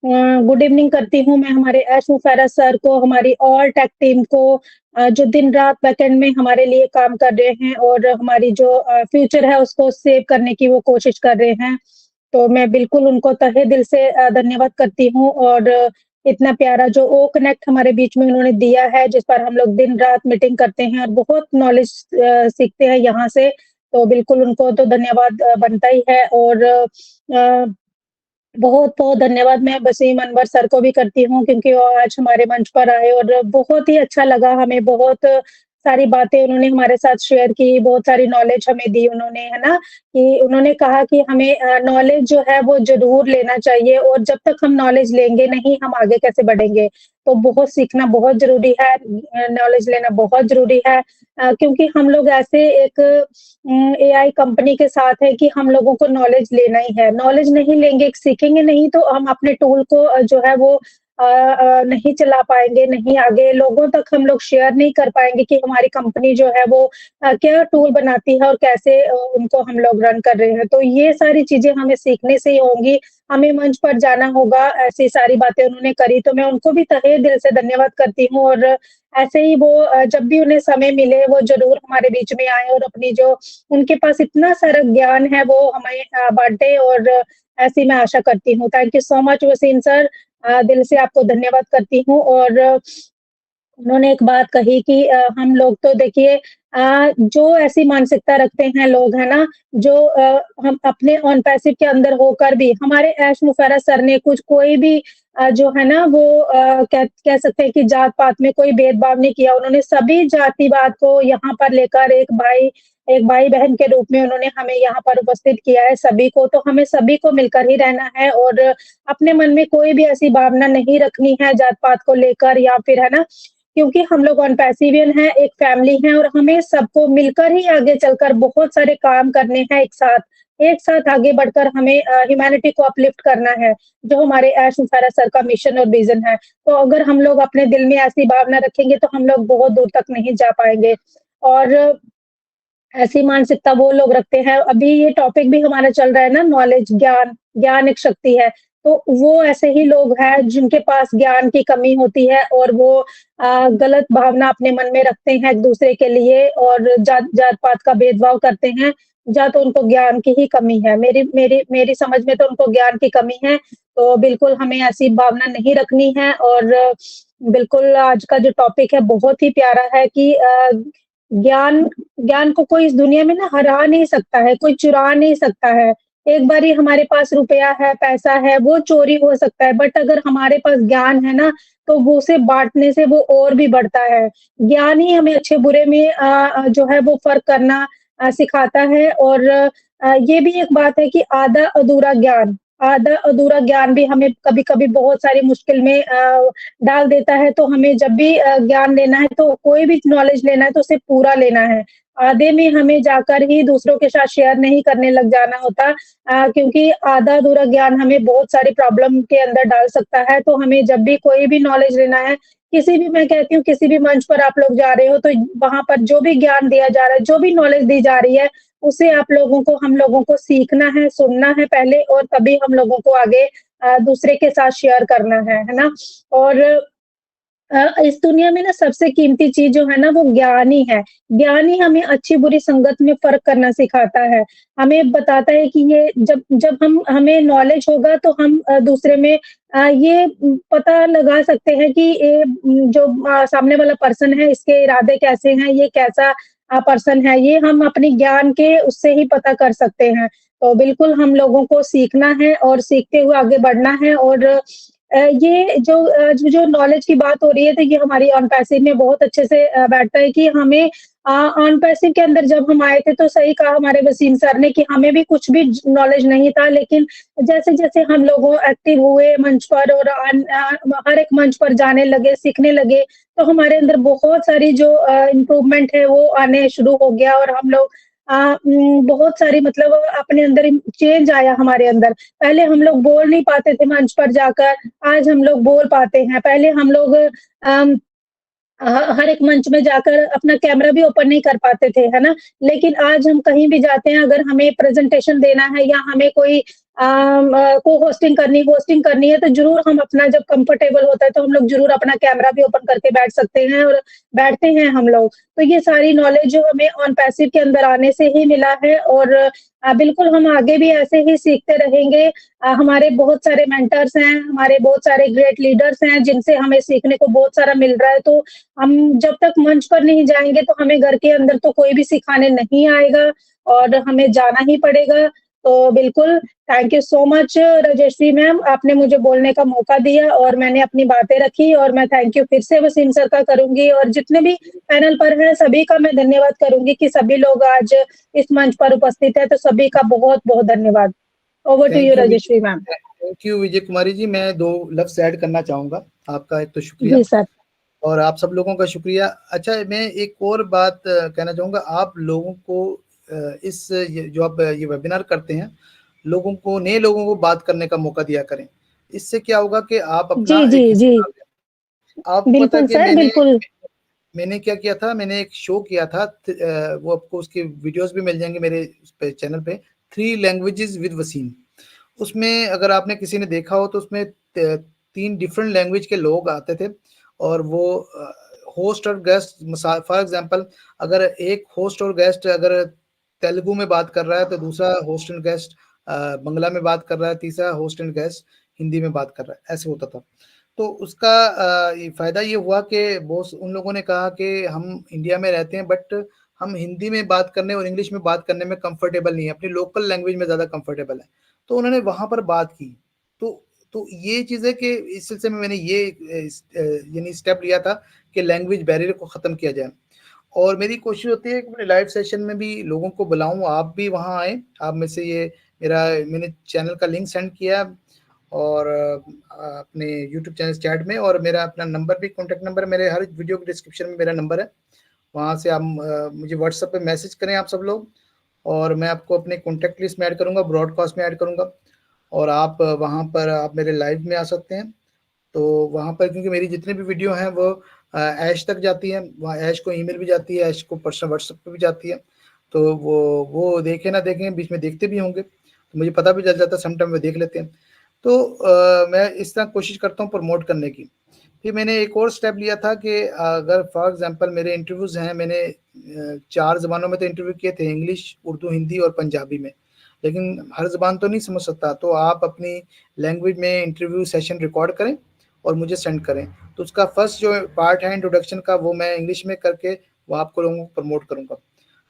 गुड इवनिंग करती हूँ मैं हमारे एश मुफैरा सर को, हमारी ऑल टेक टीम को, जो दिन रात बैकएंड में हमारे लिए काम कर रहे हैं और हमारी जो फ्यूचर है उसको सेव करने की वो कोशिश कर रहे हैं। तो मैं बिल्कुल उनको तहे दिल से धन्यवाद करती हूँ। और इतना प्यारा जो ओ कनेक्ट हमारे बीच में उन्होंने दिया है, जिस पर हम लोग दिन रात मीटिंग करते हैं और बहुत नॉलेज सीखते हैं यहाँ से, तो बिल्कुल उनको तो धन्यवाद बनता ही है। और बहुत बहुत धन्यवाद मैं वसीम अनवर सर को भी करती हूँ, क्योंकि वो आज हमारे मंच पर आए और बहुत ही अच्छा लगा हमें। बहुत सारी बातें उन्होंने हमारे साथ शेयर की, बहुत सारी नॉलेज हमें दी उन्होंने, है ना, कि उन्होंने कहा कि हमें नॉलेज जो है वो जरूर लेना चाहिए, और जब तक हम नॉलेज लेंगे नहीं हम आगे कैसे बढ़ेंगे। तो बहुत सीखना बहुत जरूरी है, नॉलेज लेना बहुत जरूरी है, क्योंकि हम लोग ऐसे एक एआई कंपनी के साथ है कि हम लोगों को नॉलेज लेना ही है। नॉलेज नहीं लेंगे, सीखेंगे नहीं, तो हम अपने टूल को जो है वो नहीं चला पाएंगे, नहीं आगे लोगों तक हम लोग शेयर नहीं कर पाएंगे कि हमारी कंपनी जो है वो क्या टूल बनाती है और कैसे उनको हम लोग रन कर रहे हैं। तो ये सारी चीजें हमें सीखने से ही होंगी, हमें मंच पर जाना होगा। ऐसी सारी बातें उन्होंने करी, तो मैं उनको भी तहे दिल से धन्यवाद करती हूँ। और ऐसे ही वो जब भी उन्हें समय मिले वो जरूर हमारे बीच में आए और अपनी जो उनके पास इतना सारा ज्ञान है वो हमें बांटे, और ऐसी मैं आशा करती हूँ। Thank you so much Waseem sir, दिल से आपको धन्यवाद करती हूँ। और उन्होंने एक बात कही कि हम लोग तो देखिए जो ऐसी मानसिकता रखते हैं लोग, है ना, जो हम अपने ऑन पैसिव के अंदर होकर भी हमारे ऐश मुफर्रत सर ने कुछ कोई भी जो है ना वो कह सकते हैं कि जात-पात में कोई भेदभाव नहीं किया। उन्होंने सभी जातिवाद को यहाँ पर लेकर एक भाई-बहन के रूप में उन्होंने हमें यहाँ पर उपस्थित किया है सभी को, तो हमें सभी को मिलकर ही रहना है और अपने मन में कोई भी ऐसी भावना नहीं रखनी है जात-पात को लेकर या फिर, है ना, क्योंकि हम लोग ऑन पैसिवियन हैं, एक फैमिली है और हमें सबको मिलकर ही आगे चलकर बहुत सारे काम करने हैं एक साथ आगे बढ़कर हमें ह्यूमैनिटी को अपलिफ्ट करना है, जो हमारे ऐश मुफर्रत सर का मिशन और विज़न है। तो अगर हम लोग अपने दिल में ऐसी भावना रखेंगे तो हम लोग बहुत दूर तक नहीं जा पाएँगे और ऐसी मानसिकता वो लोग रखते हैं। अभी ये टॉपिक भी हमारा चल रहा है ना, नॉलेज, ज्ञान एक शक्ति है। तो वो ऐसे ही लोग हैं जिनके पास ज्ञान की कमी होती है और वो गलत भावना अपने मन में रखते हैं एक-दूसरे के लिए और जात-पात का भेदभाव करते हैं, या तो उनको ज्ञान की ही कमी है। मेरी मेरी मेरी समझ में तो उनको ज्ञान की कमी है, तो बिल्कुल हमें ऐसी भावना नहीं रखनी है और बिल्कुल आज का जो टॉपिक है बहुत ही प्यारा है कि ज्ञान ज्ञान को कोई इस दुनिया में ना हरा नहीं सकता है, कोई चुरा नहीं सकता है। एक बारी हमारे पास रुपया है, पैसा है, वो चोरी हो सकता है, बट अगर हमारे पास ज्ञान है ना, तो वो उसे बाँटने से वो और भी बढ़ता है। ज्ञान ही हमें अच्छे-बुरे में जो है वो फ़र्क करना सिखाता है और ये भी एक बात है कि आधा-अधूरा ज्ञान भी हमें कभी-कभी बहुत सारी मुश्किल में डाल देता है, तो हमें जब भी ज्ञान लेना है, तो कोई भी नॉलेज लेना है, तो उसे पूरा लेना है। आधे में हमें जाकर ही दूसरों के साथ शेयर नहीं करने लग जाना होता क्योंकि आधा-अधूरा ज्ञान हमें बहुत सारी प्रॉब्लम के अंदर डाल सकता है, तो हमें जब भी कोई भी नॉलेज लेना है, मैं कहती हूँ किसी भी मंच पर आप लोग जा रहे हो, तो वहाँ पर जो भी ज्ञान दिया जा रहा है, जो भी नॉलेज दी जा रही है, उसे हम लोगों को सीखना है, सुनना है पहले और तभी हम लोगों को आगे दूसरे के साथ शेयर करना है ना? और इस दुनिया में ना सबसे कीमती चीज़ जो है ना वो ज्ञान ही है। ज्ञान ही हमें अच्छी-बुरी संगत में फ़र्क करना सिखाता है। हमें बताता है कि ये जब जब हमें नॉलेज होगा तो हम दूसरे में ये पता लगा सकते हैं कि जो सामने वाला पर्सन है इसके इरादे कैसे हैं, ये कैसा पर्सन है, ये हम अपने ज्ञान के उससे ही पता कर सकते हैं। तो बिल्कुल हम लोगों को सीखना है और सीखते हुए आगे बढ़ना है और ये जो नॉलेज की बात हो रही है, तो ये हमारी ऑन पैसिव में बहुत अच्छे से बैठता है कि हमें ऑन पैसिव के अंदर जब हम आए थे, तो सही कहा हमारे वसीम सर ने कि हमें भी कुछ भी नॉलेज नहीं था, लेकिन जैसे-जैसे हम लोग एक्टिव हुए मंच पर और हर एक मंच पर जाने लगे, सीखने लगे, तो हमारे अंदर बहुत सारी जो इम्प्रूवमेंट है, वो आने शुरू हो गया और हम लोग बहुत सारी मतलब अपने अंदर चेंज आया हमारे अंदर। पहले हम लोग बोल नहीं पाते थे मंच पर जाकर, आज हम लोग बोल पाते हैं। पहले हम लोग अम हर एक मंच में जाकर अपना कैमरा भी ओपन नहीं कर पाते थे, है ना? लेकिन आज हम कहीं भी जाते हैं, अगर हमें प्रेज़ेंटेशन देना है या हमें कोई होस्टिंग करनी है, तो ज़रूर हम अपना जब कंफर्टेबल होता है, तो हम लोग ज़रूर अपना कैमरा भी ओपन करके बैठ सकते हैं और बैठते हैं हम लोग। तो ये सारी नॉलेज जो हमें ऑन पैसिव के अंदर आने से ही मिला है और बिल्कुल हम आगे भी ऐसे ही सीखते रहेंगे। हमारे बहुत सारे मेंटर्स हैं, हमारे बहुत सारे ग्रेट लीडर्स हैं, जिनसे हमें सीखने को बहुत सारा मिल रहा है, तो हम जब तक मंच पर नहीं जाएँगे तो हमें घर के अंदर तो कोई भी सिखाने नहीं आएगा और हमें जाना ही पड़ेगा। तो बिल्कुल thank you so much Rajeshri ma'am, आपने मुझे बोलने का मौका दिया और मैंने अपनी बातें रखी और मैं थैंक यू फिर से वसीम सर का करूँगी और जितने भी पैनल पर हैं सभी का मैं धन्यवाद करूँगी कि सभी लोग आज इस मंच पर उपस्थित हैं, तो सभी का बहुत-बहुत धन्यवाद। Over to you Rajeshree ma'am. Thank you Vijay Kumari ji. मैं 2 लफ्ज़ ऐड करना चाहूँगा। आपका एक तो शुक्रिया जी सर। और आप सब लोगों का शुक्रिया। अच्छा, मैं एक और बात कहना चाहूँगा आप लोगों को जो आप ये वेबिनार करते हैं, लोगों को नए लोगों को बात करने का मौका दिया करें। इससे क्या होगा कि आप अपना जी, एक जी, जी। आपको पता है बिल्कुल कि सर, बिल्कुल। मैंने क्या किया था, मैंने एक शो किया था वो आपको उसके वीडियोज़ भी मिल जाएँगे मेरे इस पे चैनल पे, 3 लैंग्वेजेज़ विद वसीम। उसमें अगर आपने किसी ने देखा हो तो उसमें 3 डिफरेंट लैंग्वेज के लोग आते थे और वो होस्ट और गेस्ट फॉर एग्जांपल अगर एक होस्ट और गेस्ट अगर तेलुगु में बात कर रहा है तो दूसरा होस्ट एंड गेस्ट बांग्ला में बात कर रहा है, तीसरा होस्ट एंड गेस्ट हिंदी में बात कर रहा है, ऐसे होता था। तो उसका फायदा ये हुआ कि बहुत उन लोगों ने कहा कि हम इंडिया में रहते हैं बट हम हिंदी में बात करने और इंग्लिश में बात करने में कंफर्टेबल नहीं है, अपनी लोकल लैंग्वेज में ज़्यादा कंफर्टेबल है। तो उन्होंने वहाँ पर बात की। तो ये चीज़ है कि इस सिलसिले में मैंने ये यानी स्टेप लिया था कि लैंग्वेज बैरियर को ख़त्म किया जाए। और मेरी कोशिश होती है कि अपने लाइव सेशन में भी लोगों को बुलाऊं, आप भी वहां आए। आप में से ये मैंने चैनल का लिंक सेंड किया और अपने यूट्यूब चैनल चैट में, और मेरा अपना नंबर भी, कॉन्टैक्ट नंबर मेरे हर वीडियो के डिस्क्रिप्शन में मेरा नंबर है, वहाँ से आप मुझे व्हाट्सएप पे मैसेज करें आप सब लोग, और मैं आपको अपने कॉन्टैक्ट लिस्ट में ऐड करूँगा, ब्रॉडकास्ट में ऐड करूँगा, और आप वहाँ पर आप मेरे लाइव में आ सकते हैं। तो वहाँ पर क्योंकि मेरी जितनी भी वीडियो हैं वो ऐश तक जाती है, वहाँ ऐश को ईमेल भी जाती है, ऐश को पर्सनल व्हाट्सएप पे भी जाती है। तो वो देखें ना देखें, बीच में देखते भी होंगे, तो मुझे पता भी चल जाता है, समटाइम वो देख लेते हैं। तो मैं इस तरह कोशिश करता हूँ प्रमोट करने की। फिर मैंने एक और स्टेप लिया था कि अगर फॉर एग्जांपल मेरे इंटरव्यूज़ हैं, मैंने 4 ज़बानों में तो इंटरव्यू किए थे, इंग्लिश, उर्दू, हिंदी और पंजाबी में, लेकिन हर ज़बान तो नहीं समझ सकता, तो आप अपनी लैंग्वेज में इंटरव्यू सेशन रिकॉर्ड करें और मुझे सेंड करें। तो उसका फर्स्ट जो पार्ट है इंट्रोडक्शन का, वो मैं इंग्लिश में करके वो आपको लोगों को प्रमोट करूँगा।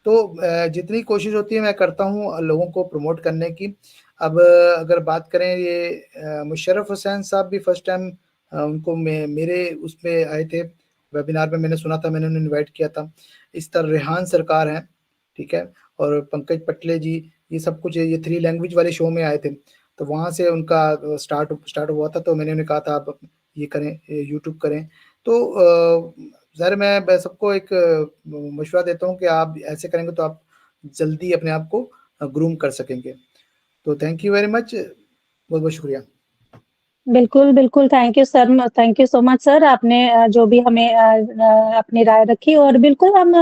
तो जितनी कोशिश होती है मैं करता हूँ लोगों को प्रमोट करने की। अब अगर बात करें, ये मुशर्रफ हुसैन साहब भी फर्स्ट टाइम उनको मेरे उसमें आए थे वेबिनार में, मैंने सुना था, मैंने उन्हें इन्वाइट किया था। इस तरह रेहान सरकार हैं, ठीक है, और पंकज पटले जी, ये सब कुछ ये 3 लैंग्वेज वाले शो में आए थे। तो वहाँ से उनका स्टार्ट हुआ था, तो मैंने उन्हें कहा था आप ये करें, यूट्यूब करें। तो ज़ाहिर मैं सबको एक मशवरा देता हूँ कि आप ऐसे करेंगे तो आप जल्दी अपने आप को ग्रूम कर सकेंगे। तो थैंक यू वेरी मच, बहुत बहुत शुक्रिया। बिल्कुल, बिल्कुल, thank you sir, thank you so much sir, आपने जो भी हमें अपनी राय रखी, और बिल्कुल हम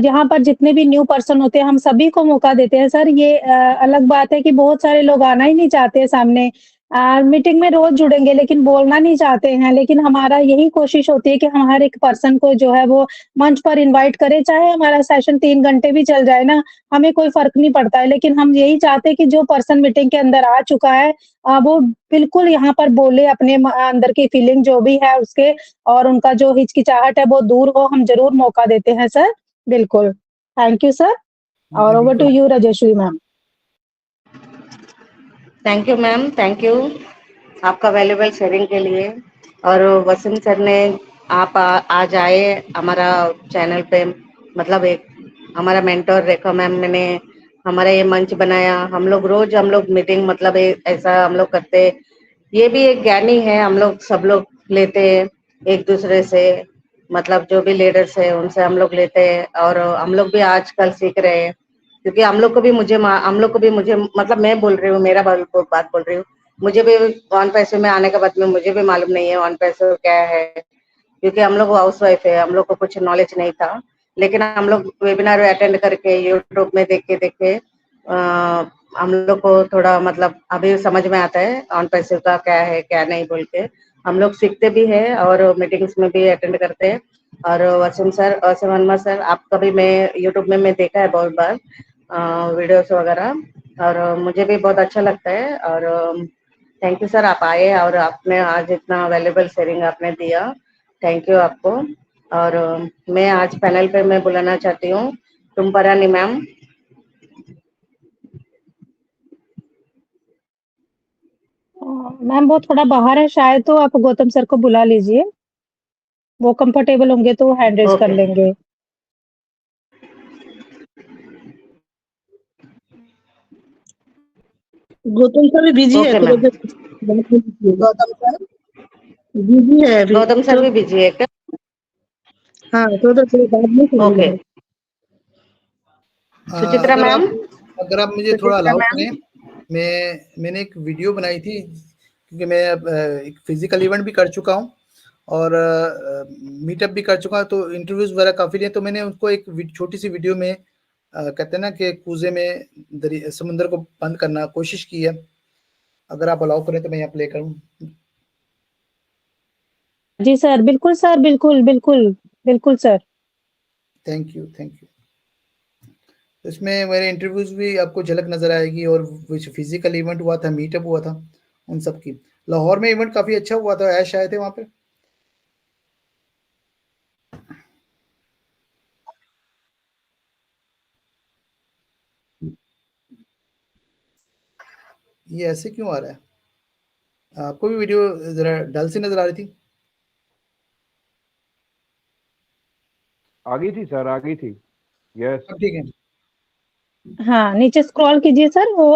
यहाँ पर जितने भी न्यू पर्सन होते हैं, हम सभी को मौका देते हैं सर। ये अलग बात है कि बहुत सारे लोग आना ही नहीं चाहते सामने, मीटिंग में रोज़ जुड़ेंगे लेकिन बोलना नहीं चाहते हैं, लेकिन हमारा यही कोशिश होती है कि हम हर एक पर्सन को जो है वो मंच पर इनवाइट करें, चाहे हमारा सेशन 3 घंटे भी चल जाए ना, हमें कोई फ़र्क नहीं पड़ता है, लेकिन हम यही चाहते हैं कि जो पर्सन मीटिंग के अंदर आ चुका है, वो बिल्कुल यहाँ पर बोले अपने अंदर की फीलिंग जो भी है उसके, और उनका जो हिचकिचाहट है वो दूर हो, हम ज़रूर मौका देते हैं सर। बिल्कुल। थैंक यू सर, और जी ओवर टू बिल्कुल। You Rajeshwari ma'am. Thank you ma'am, thank you आपका वैल्यूबल शेयरिंग के लिए। और वसीम सर ने आप आज आए हमारा चैनल पे, मतलब एक हमारा मेंटोर रेखा मैम ने हमारा ये मंच बनाया। हम लोग मीटिंग, मतलब ऐसा हम लोग करते, ये भी एक ज्ञानी है, हम लोग सब लोग लेते हैं एक दूसरे से, मतलब जो भी लीडर्स है उनसे हम लोग लेते हैं, और हम लोग भी आजकल सीख रहे हैं, क्योंकि हम लोग को भी मुझे मतलब मैं बोल रही हूँ, मेरा बात बोल रही हूँ, मुझे भी ऑन पैसे में आने के बाद में मुझे भी मालूम नहीं है ऑन पैसे क्या है, क्योंकि हम लोग हाउस वाइफ है, हम लोग को कुछ नॉलेज नहीं था। लेकिन हम लोग वेबिनार अटेंड करके यूट्यूब में देख के हम लोग को थोड़ा मतलब अभी समझ में आता है ऑन पैसे का क्या है क्या नहीं बोल के। हम लोग सीखते भी है और मीटिंग्स में भी अटेंड करते हैं। और वसीम अनवर सर आपका भी मैं यूट्यूब में मैं देखा है बहुत बार वीडियोस वगैरह, और मुझे भी बहुत अच्छा लगता है। और थैंक यू सर, आप आए और आपने आज इतना वैल्यूबल शेयरिंग आपने दिया, थैंक यू आपको। और मैं आज पैनल पे मैं बुलाना चाहती हूँ तुम्परानी मैम। मैम वो थोड़ा बाहर है शायद, तो आप गौतम सर को बुला लीजिए, वो कंफर्टेबल होंगे तो हैंड रेज कर ओके लेंगे। गौतम सर भी बिजी है, ओके थोड़ा मैम। देर बाद में कीजिए। गौतम सर बिजी है अभी, गौतम सर तो भी बिजी है क्या? हाँ, थोड़ा देर बाद में ओके। कीजिएगा। सुचित्रा अगर मैम। अगर आप मुझे थोड़ा सुचित्रा अलाउ मैम। करें, मैंने एक वीडियो बनाई थी, क्योंकि मैं अब एक फिजिकल इवेंट भी कर चुका हूँ और मीटअप भी कर चुका हूँ, तो इंटरव्यूज वगैरह काफ़ी लिए, तो मैंने उनको एक छोटी सी वीडियो में कहते हैं ना कि कूजे में समुद्र को बंद करना कोशिश की है। अगर आप अलाउ करें तो मैं यहाँ प्ले करूँ। जी सर, बिल्कुल सर, बिल्कुल, बिल्कुल, बिल्कुल sir. Thank you, thank you. इसमें मेरे इंटरव्यूज भी आपको झलक नजर आएगी, और जो फिजिकल इवेंट हुआ था, मीटअप हुआ था, उन सब की। लाहौर में इवेंट काफी अच्छा हुआ था, ऐश आए थे वहां पे। ये ऐसे क्यों आ रहा है? आपको भी वीडियो जरा डल सी नजर आ रही थी? आ गई थी सर, आ गई थी। यस। अब ठीक है। हाँ, नीचे स्क्रॉल कीजिए सर, वो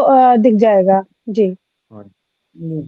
दिख जाएगा जी। हाँ। हम्म।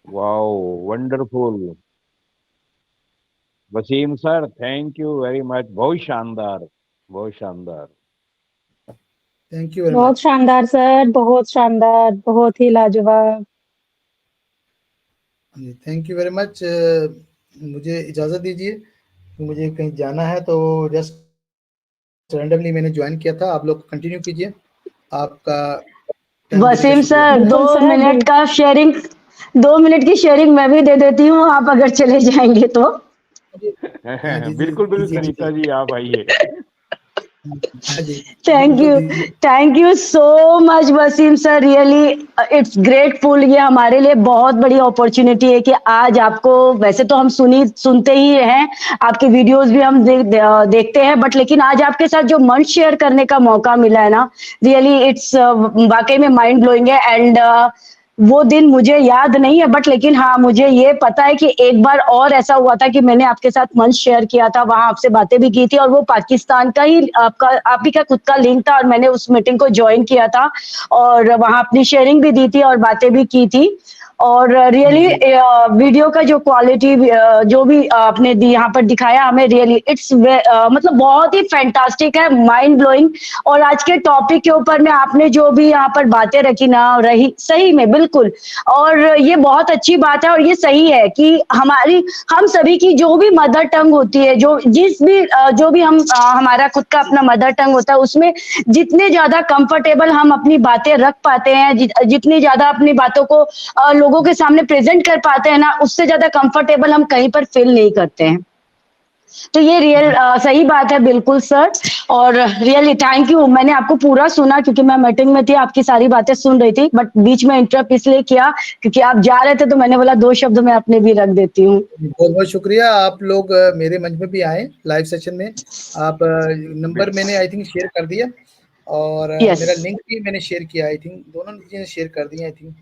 Wow, wonderful. Wasim sir, thank you very much. बहुत शानदार, बहुत शानदार। थैंक यू वेरी बहुत मच। शानदार सर, बहुत शानदार, बहुत ही लाजवाब। Thank you very much. मुझे इजाज़त दीजिए, मुझे कहीं जाना है, तो जस्ट रैंडमली मैंने ज्वाइन किया था। आप लोग कंटिन्यू कीजिए, आपका टाइम देने का वसीम शुक्रिया। सर बिल्कुल 2 सर, मिनट का शेयरिंग 2 मिनट की शेयरिंग मैं भी दे देती हूँ, आप अगर चले जाएंगे तो। बिल्कुल बिल्कुल सरिता जी, आप आइए। Thank you so much Waseem sir, really it's grateful. ये हमारे लिए बहुत बड़ी अपॉर्चुनिटी है कि आज आपको, वैसे तो हम सुनते ही हैं, आपके वीडियोस भी हम देखते हैं, बट लेकिन आज आपके साथ जो मंच शेयर करने का मौका मिला है ना, रियली इट्स वाकई में माइंड ब्लोइंग है। एंड वो दिन मुझे याद नहीं है, बट लेकिन हाँ, मुझे ये पता है कि एक बार और ऐसा हुआ था कि मैंने आपके साथ मंच शेयर किया था, वहां आपसे बातें भी की थी, और वो पाकिस्तान का ही आप ही का खुद का लिंक था, और मैंने उस मीटिंग को ज्वाइन किया था और वहां अपनी शेयरिंग भी दी थी और बातें भी की थी। और रियली वीडियो का जो क्वालिटी जो भी आपने यहाँ पर दिखाया हमें, रियली इट्स मतलब बहुत ही फैंटास्टिक है, माइंड ब्लोइंग। और आज के टॉपिक के ऊपर में आपने जो भी यहाँ पर बातें रखी ना, रही सही में बिल्कुल, और ये बहुत अच्छी बात है, और ये सही है कि हम सभी की जो भी मदर टंग होती है, जो भी हम हमारा खुद का अपना मदर टंग होता है, उसमें जितने ज्यादा कंफर्टेबल हम अपनी बातें रख पाते हैं, जितनी ज्यादा अपनी बातों को लोगों के सामने प्रेजेंट कर पाते हैं ना, उससे ज्यादा कंफर्टेबल हम कहीं पर फील नहीं करते हैं। तो ये सही बात है बिल्कुल सर, और रियली थैंक यू। मैंने आपको पूरा सुना क्योंकि मैं मीटिंग में थी, आपकी सारी बातें सुन रही थी, बट बीच में इंटरप्ट इसलिए किया क्योंकि आप जा रहे थे, तो मैंने बोला 2 शब्द मैं अपने भी रख देती हूँ। बहुत बहुत शुक्रिया, आप लोग मेरे मंच में भी आए लाइव सेशन में। आप नंबर मैंने आई थिंक शेयर कर दिया, और मेरा लिंक भी मैंने शेयर किया, आई थिंक दोनों चीजें शेयर कर दी आई थिंक।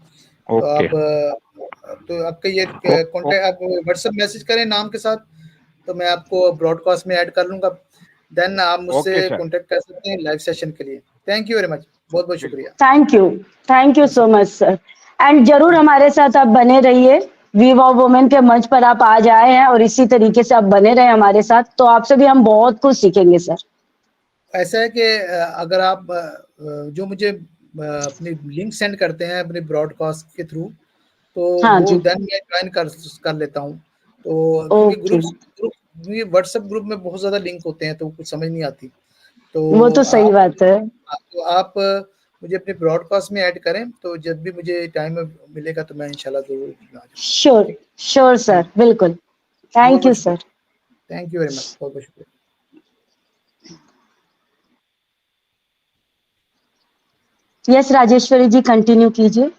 तो आपका ये कॉन्टेक्ट, आप व्हाट्सएप मैसेज करें नाम के साथ, तो मैं आपको ब्रॉडकास्ट में ऐड कर लूंगा, देन आप मुझसे कांटेक्ट कर सकते हैं लाइव सेशन के लिए। थैंक यू वेरी मच, बहुत बहुत शुक्रिया। Thank you so much sir, and जरूर हमारे साथ आप बने रहिए। वी वाव वुमेन के मंच पर आप आज आए हैं और इसी तरीके से आप बने रहे हमारे साथ, तो आपसे भी हम बहुत कुछ सीखेंगे सर। ऐसा है कि अगर आप जो मुझे अपनी लिंक सेंड करते हैं अपने ब्रॉडकास्ट के थ्रू, तो हाँ वो देन मैं ज्वाइन कर लेता हूँ। तो क्योंकि ग्रुप व्हाट्सएप ग्रुप में बहुत ज्यादा लिंक होते हैं, तो कुछ समझ नहीं आती। तो वो तो सही बात है। तो आप मुझे अपने ब्रॉडकास्ट में ऐड करें, तो जब भी मुझे टाइम मिलेगा तो मैं इंशाल्लाह जरूर। श्योर सर, बिल्कुल। Thank you sir, thank you very much, बहुत बहुत शुक्रिया। यस राजेश्वरी जी, कंटिन्यू कीजिए।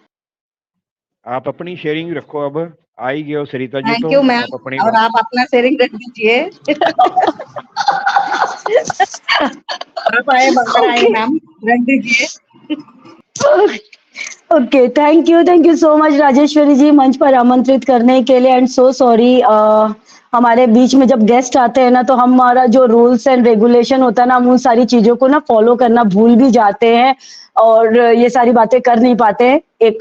आप अपनी शेयरिंग रखो, अब आई गए हो Sarita ji, thank you ma'am, और आप अपना शेयरिंग रख दीजिए। आप आए बगैर आए मैम, रख दीजिए। Okay, thank you so much Rajeshwari ji मंच पर आमंत्रित करने के लिए, एंड सो सॉरी हमारे बीच में जब गेस्ट आते हैं ना, तो हमारा जो रूल्स एंड रेगुलेशन होता है ना, हम उन सारी चीजों को ना फॉलो करना भूल भी जाते हैं और ये सारी बातें कर नहीं पाते हैं। एक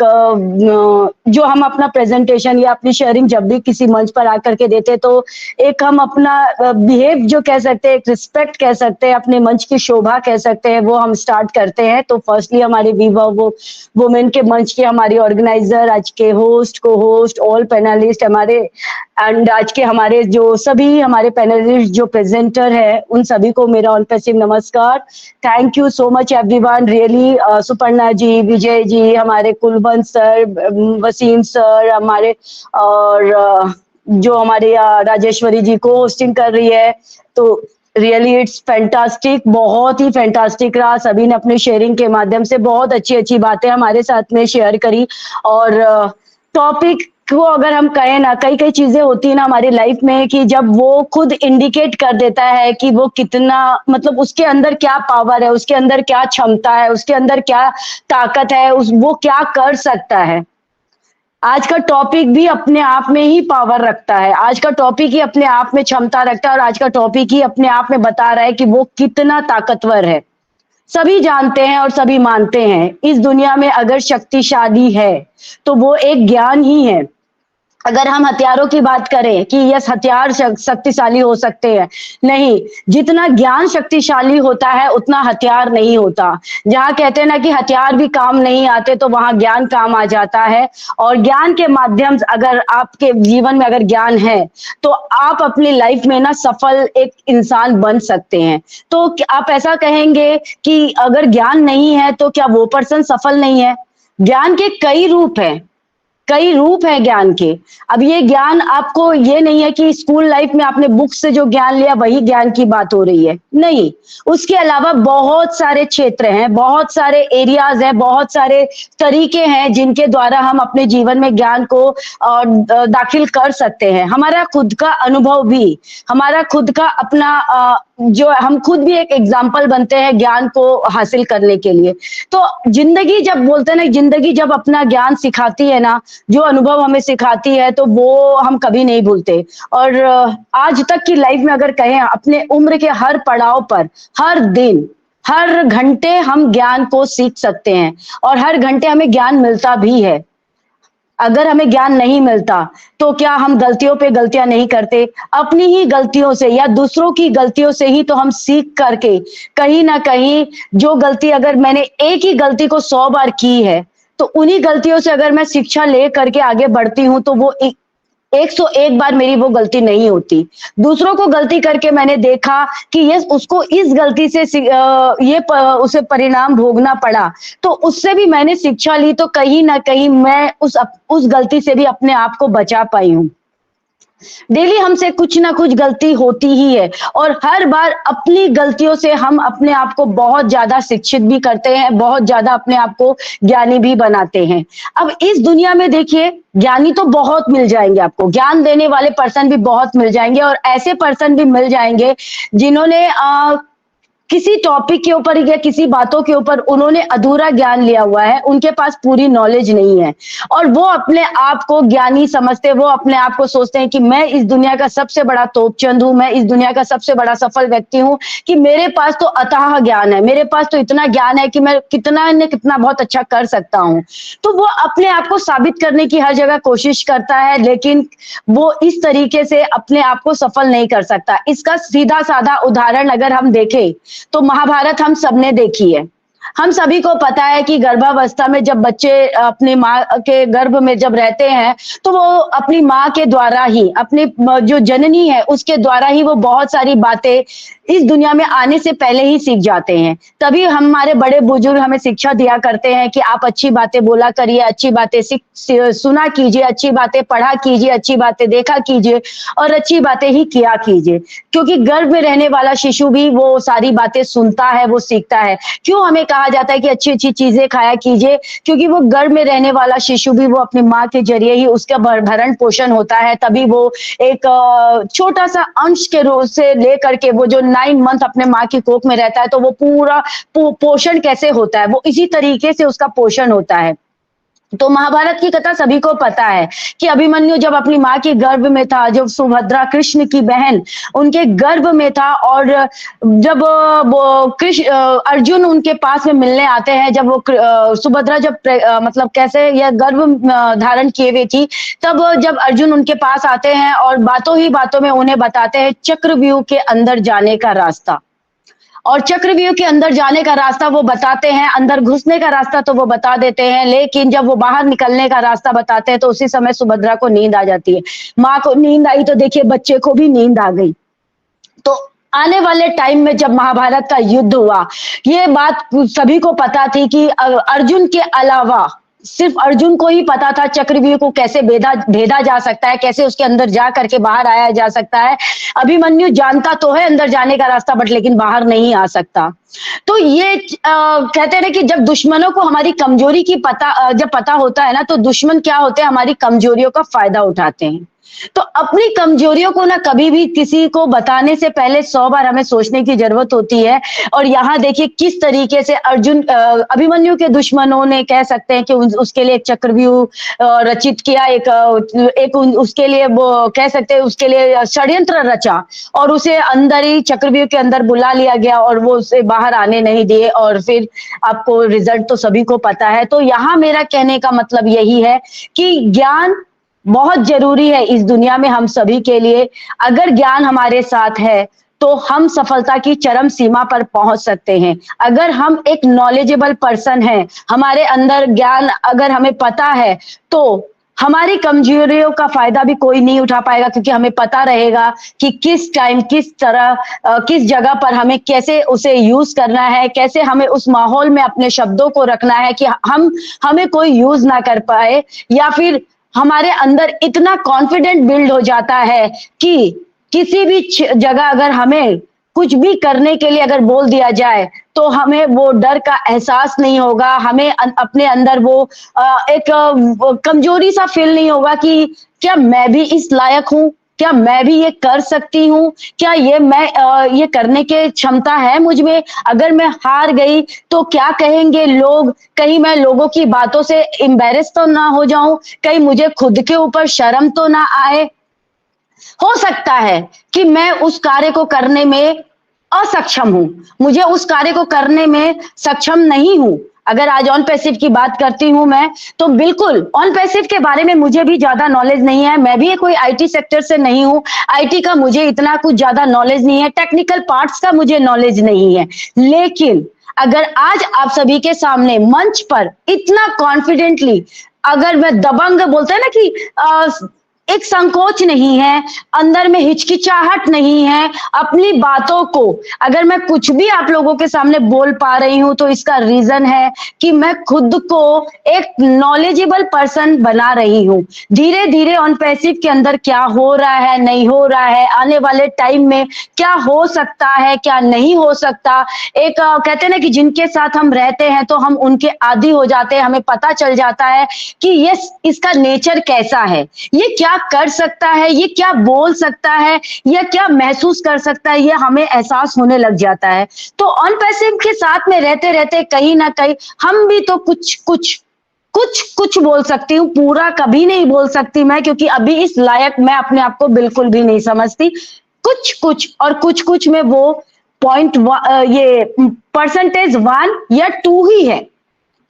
जो हम अपना प्रेजेंटेशन या अपनी शेयरिंग जब भी किसी मंच पर आकर के देते, तो एक हम अपना बिहेव जो कह सकते हैं, एक रिस्पेक्ट कह सकते हैं, अपने मंच की शोभा कह सकते हैं, वो हम स्टार्ट करते हैं। तो फर्स्टली हमारे वी वाव वुमेन के मंच के हमारी ऑर्गेनाइजर, आज के होस्ट, को होस्ट, ऑल पैनलिस्ट हमारे, एंड आज के हमारे जो सभी हमारे पैनलिस्ट जो प्रेजेंटर है, उन सभी को मेरा ऑन पैसिव नमस्कार। Thank you so much everyone, really Suparna ji, Vijay ji, हमारे कुलवंत सर, वसीम सर, हमारे और जो हमारे राजेश्वरी जी को होस्टिंग कर रही है, तो रियली इट्स फैंटास्टिक, बहुत ही फैंटास्टिक रहा। सभी ने अपने शेयरिंग के माध्यम से बहुत अच्छी अच्छी बातें हमारे साथ में शेयर करी, और टॉपिक को अगर हम कहें ना, कई कई चीजें होती है ना हमारी लाइफ में कि जब वो खुद इंडिकेट कर देता है कि वो कितना, मतलब उसके अंदर क्या पावर है, उसके अंदर क्या क्षमता है, उसके अंदर क्या ताकत है, वो क्या कर सकता है। आज का टॉपिक भी अपने आप में ही पावर रखता है, आज का टॉपिक ही अपने आप में क्षमता रखता है, और आज का टॉपिक ही अपने आप में बता रहा है कि वो कितना ताकतवर है। सभी जानते हैं और सभी मानते हैं, इस दुनिया में अगर शक्तिशाली है तो वो एक ज्ञान ही है। अगर हम हथियारों की बात करें कि यस हथियार शक्तिशाली हो सकते हैं, नहीं, जितना ज्ञान शक्तिशाली होता है उतना हथियार नहीं होता। जहां कहते हैं ना कि हथियार भी काम नहीं आते, तो वहां ज्ञान काम आ जाता है। और ज्ञान के माध्यम से अगर आपके जीवन में अगर ज्ञान है, तो आप अपनी लाइफ में ना सफल एक इंसान बन सकते हैं। तो आप ऐसा कहेंगे कि अगर ज्ञान नहीं है तो क्या वो पर्सन सफल नहीं है? ज्ञान के कई रूप हैं, कई रूप है ज्ञान के। अब ये ज्ञान आपको ये नहीं है कि स्कूल लाइफ में आपने बुक से जो ज्ञान लिया वही ज्ञान की बात हो रही है, नहीं। उसके अलावा बहुत सारे क्षेत्र हैं, बहुत सारे एरियाज हैं, बहुत सारे तरीके हैं जिनके द्वारा हम अपने जीवन में ज्ञान को दाखिल कर सकते हैं। हमारा खुद का अनुभव भी, हमारा खुद का अपना जो हम खुद भी एक एग्जाम्पल बनते हैं ज्ञान को हासिल करने के लिए। तो जिंदगी जब बोलते हैं ना, जिंदगी जब अपना ज्ञान सिखाती है ना, जो अनुभव हमें सिखाती है, तो वो हम कभी नहीं भूलते। और आज तक की लाइफ में अगर कहें, अपने उम्र के हर पड़ाव पर, हर दिन, हर घंटे हम ज्ञान को सीख सकते हैं और हर घंटे हमें ज्ञान मिलता भी है। अगर हमें ज्ञान नहीं मिलता तो क्या हम गलतियों पे गलतियां नहीं करते? अपनी ही गलतियों से या दूसरों की गलतियों से ही तो हम सीख करके कहीं ना कहीं, जो गलती अगर मैंने एक ही गलती को 100 बार की है, तो उन्हीं गलतियों से अगर मैं शिक्षा ले करके आगे बढ़ती हूँ तो वो 101 बार मेरी वो गलती नहीं होती। दूसरों को गलती करके मैंने देखा कि ये उसको इस गलती से उसे परिणाम भोगना पड़ा, तो उससे भी मैंने शिक्षा ली, तो कहीं ना कहीं मैं उस गलती से भी अपने आप को बचा पाई हूँ। डेली हमसे कुछ ना कुछ गलती होती ही है और हर बार अपनी गलतियों से हम अपने आप को बहुत ज्यादा शिक्षित भी करते हैं, बहुत ज्यादा अपने आप को ज्ञानी भी बनाते हैं। अब इस दुनिया में देखिए, ज्ञानी तो बहुत मिल जाएंगे आपको, ज्ञान देने वाले पर्सन भी बहुत मिल जाएंगे और ऐसे पर्सन भी मिल जाएंगे जिन्होंने किसी टॉपिक के ऊपर या किसी बातों के ऊपर उन्होंने अधूरा ज्ञान लिया हुआ है, उनके पास पूरी नॉलेज नहीं है और वो अपने आप को ज्ञानी समझते, वो अपने आप को सोचते हैं कि मैं इस दुनिया का सबसे बड़ा तोपचंद हूं, मैं इस दुनिया का सबसे बड़ा सफल व्यक्ति हूं, कि मेरे पास तो अथाह ज्ञान है, मेरे पास तो इतना ज्ञान है कि मैं कितना बहुत अच्छा कर सकता हूं। तो वो अपने आप को साबित करने की हर जगह कोशिश करता है, लेकिन वो इस तरीके से अपने आप को सफल नहीं कर सकता। इसका सीधा साधा उदाहरण अगर हम देखें तो महाभारत हम सबने देखी है। हम सभी को पता है कि गर्भावस्था में जब बच्चे अपनी माँ के गर्भ में जब रहते हैं तो वो अपनी माँ के द्वारा ही, अपनी जो जननी है उसके द्वारा ही वो बहुत सारी बातें इस दुनिया में आने से पहले ही सीख जाते हैं। तभी हमारे बड़े बुजुर्ग हमें शिक्षा दिया करते हैं कि आप अच्छी बातें बोला करिए, अच्छी बातें सुना कीजिए, अच्छी बातें पढ़ा कीजिए, अच्छी बातें देखा कीजिए और अच्छी बातें ही किया कीजिए, क्योंकि गर्भ में रहने वाला शिशु भी वो सारी बातें सुनता है, वो सीखता है। क्यों हमें कहा जाता है कि अच्छी अच्छी चीजें खाया कीजिए? क्योंकि वो गर्भ में रहने वाला शिशु भी वो अपनी माँ के जरिए ही उसका भरण पोषण होता है, तभी वो एक छोटा सा अंश के रूप से लेकर के वो जो 9 मंथ अपने माँ की कोख में रहता है, तो वो पूरा पोषण कैसे होता है, वो इसी तरीके से उसका पोषण होता है। तो महाभारत की कथा सभी को पता है कि अभिमन्यु जब अपनी माँ के गर्भ में था, जब सुभद्रा कृष्ण की बहन उनके गर्भ में था और जब वो अर्जुन उनके पास में मिलने आते हैं, जब वो सुभद्रा जब मतलब कैसे यह गर्भ धारण किए हुए थी, तब जब अर्जुन उनके पास आते हैं और बातों ही बातों में उन्हें बताते हैं चक्रव्यूह के अंदर जाने का रास्ता, और चक्रव्यूह के अंदर जाने का रास्ता वो बताते हैं, अंदर घुसने का रास्ता तो वो बता देते हैं, लेकिन जब वो बाहर निकलने का रास्ता बताते हैं तो उसी समय सुभद्रा को नींद आ जाती है। माँ को नींद आई तो देखिए बच्चे को भी नींद आ गई। तो आने वाले टाइम में जब महाभारत का युद्ध हुआ, ये बात सभी को पता थी कि अर्जुन के अलावा सिर्फ अर्जुन को ही पता था चक्रव्यूह को कैसे भेदा जा सकता है, कैसे उसके अंदर जा करके बाहर आया जा सकता है। अभिमन्यु जानता तो है अंदर जाने का रास्ता, बट लेकिन बाहर नहीं आ सकता। तो ये कहते हैं ना कि जब दुश्मनों को हमारी कमजोरी की जब पता होता है ना, तो दुश्मन क्या होते हैं, हमारी कमजोरियों का फायदा उठाते हैं। तो अपनी कमजोरियों को ना कभी भी किसी को बताने से पहले 100 बार हमें सोचने की जरूरत होती है। और यहाँ देखिए किस तरीके से अभिमन्यु के दुश्मनों ने कह सकते हैं कि उसके लिए एक चक्रव्यूह रचित किया, एक उसके लिए वो कह सकते हैं उसके लिए षड्यंत्र रचा और उसे अंदर ही चक्रव्यूह के अंदर बुला लिया गया और वो उसे बाहर आने नहीं दिए, और फिर आपको रिजल्ट तो सभी को पता है। तो यहाँ मेरा कहने का मतलब यही है कि ज्ञान बहुत जरूरी है इस दुनिया में हम सभी के लिए। अगर ज्ञान हमारे साथ है तो हम सफलता की चरम सीमा पर पहुंच सकते हैं। अगर हम एक नॉलेजेबल पर्सन हैं, हमारे अंदर ज्ञान अगर हमें पता है, तो हमारी कमजोरियों का फायदा भी कोई नहीं उठा पाएगा, क्योंकि हमें पता रहेगा कि किस टाइम, किस तरह, किस जगह पर हमें कैसे उसे यूज करना है, कैसे हमें उस माहौल में अपने शब्दों को रखना है कि हमें कोई यूज ना कर पाए, या फिर हमारे अंदर इतना कॉन्फिडेंट बिल्ड हो जाता है कि किसी भी जगह अगर हमें कुछ भी करने के लिए अगर बोल दिया जाए तो हमें वो डर का एहसास नहीं होगा, हमें अपने अंदर वो एक कमजोरी सा फील नहीं होगा कि क्या मैं भी इस लायक हूँ, क्या मैं भी ये कर सकती हूँ, क्या ये करने के क्षमता है मुझ में, अगर मैं हार गई तो क्या कहेंगे लोग, कहीं मैं लोगों की बातों से एम्बैरेस तो ना हो जाऊं, कहीं मुझे खुद के ऊपर शर्म तो ना आए। हो सकता है कि मैं उस कार्य को करने में असक्षम हूं, मुझे उस कार्य को करने में सक्षम नहीं हूं। अगर आज ऑन पैसिव की बात करती हूं मैं, तो बिल्कुल ऑन पैसिव के बारे में मुझे भी ज्यादा नॉलेज नहीं है, मैं भी कोई आईटी सेक्टर से नहीं हूं, आईटी का मुझे इतना कुछ ज्यादा नॉलेज नहीं है, टेक्निकल पार्ट्स का मुझे नॉलेज नहीं है। लेकिन अगर आज आप सभी के सामने मंच पर इतना कॉन्फिडेंटली, अगर मैं दबंग बोलते हैं ना कि एक संकोच नहीं है, अंदर में हिचकिचाहट नहीं है, अपनी बातों को अगर मैं कुछ भी आप लोगों के सामने बोल पा रही हूं तो इसका रीजन है कि मैं खुद को एक नॉलेजेबल पर्सन बना रही हूं। धीरे धीरे ऑन पैसिव के अंदर क्या हो रहा है, नहीं हो रहा है, आने वाले टाइम में क्या हो सकता है, क्या नहीं हो सकता, एक कहते हैं ना कि जिनके साथ हम रहते हैं तो हम उनके आदी हो जाते हैं, हमें पता चल जाता है कि ये इसका नेचर कैसा है, ये क्या कर सकता है, ये क्या बोल सकता है, या क्या महसूस कर सकता है, ये हमें एहसास होने लग जाता है। तो ऑन पैसिव के साथ में रहते रहते कहीं ना कहीं हम भी तो कुछ बोल सकती हूँ, पूरा कभी नहीं बोल सकती मैं, क्योंकि अभी इस लायक मैं अपने आप को बिल्कुल भी नहीं समझती। कुछ में वो पॉइंट ये परसेंटेज 1 या 2 ही है,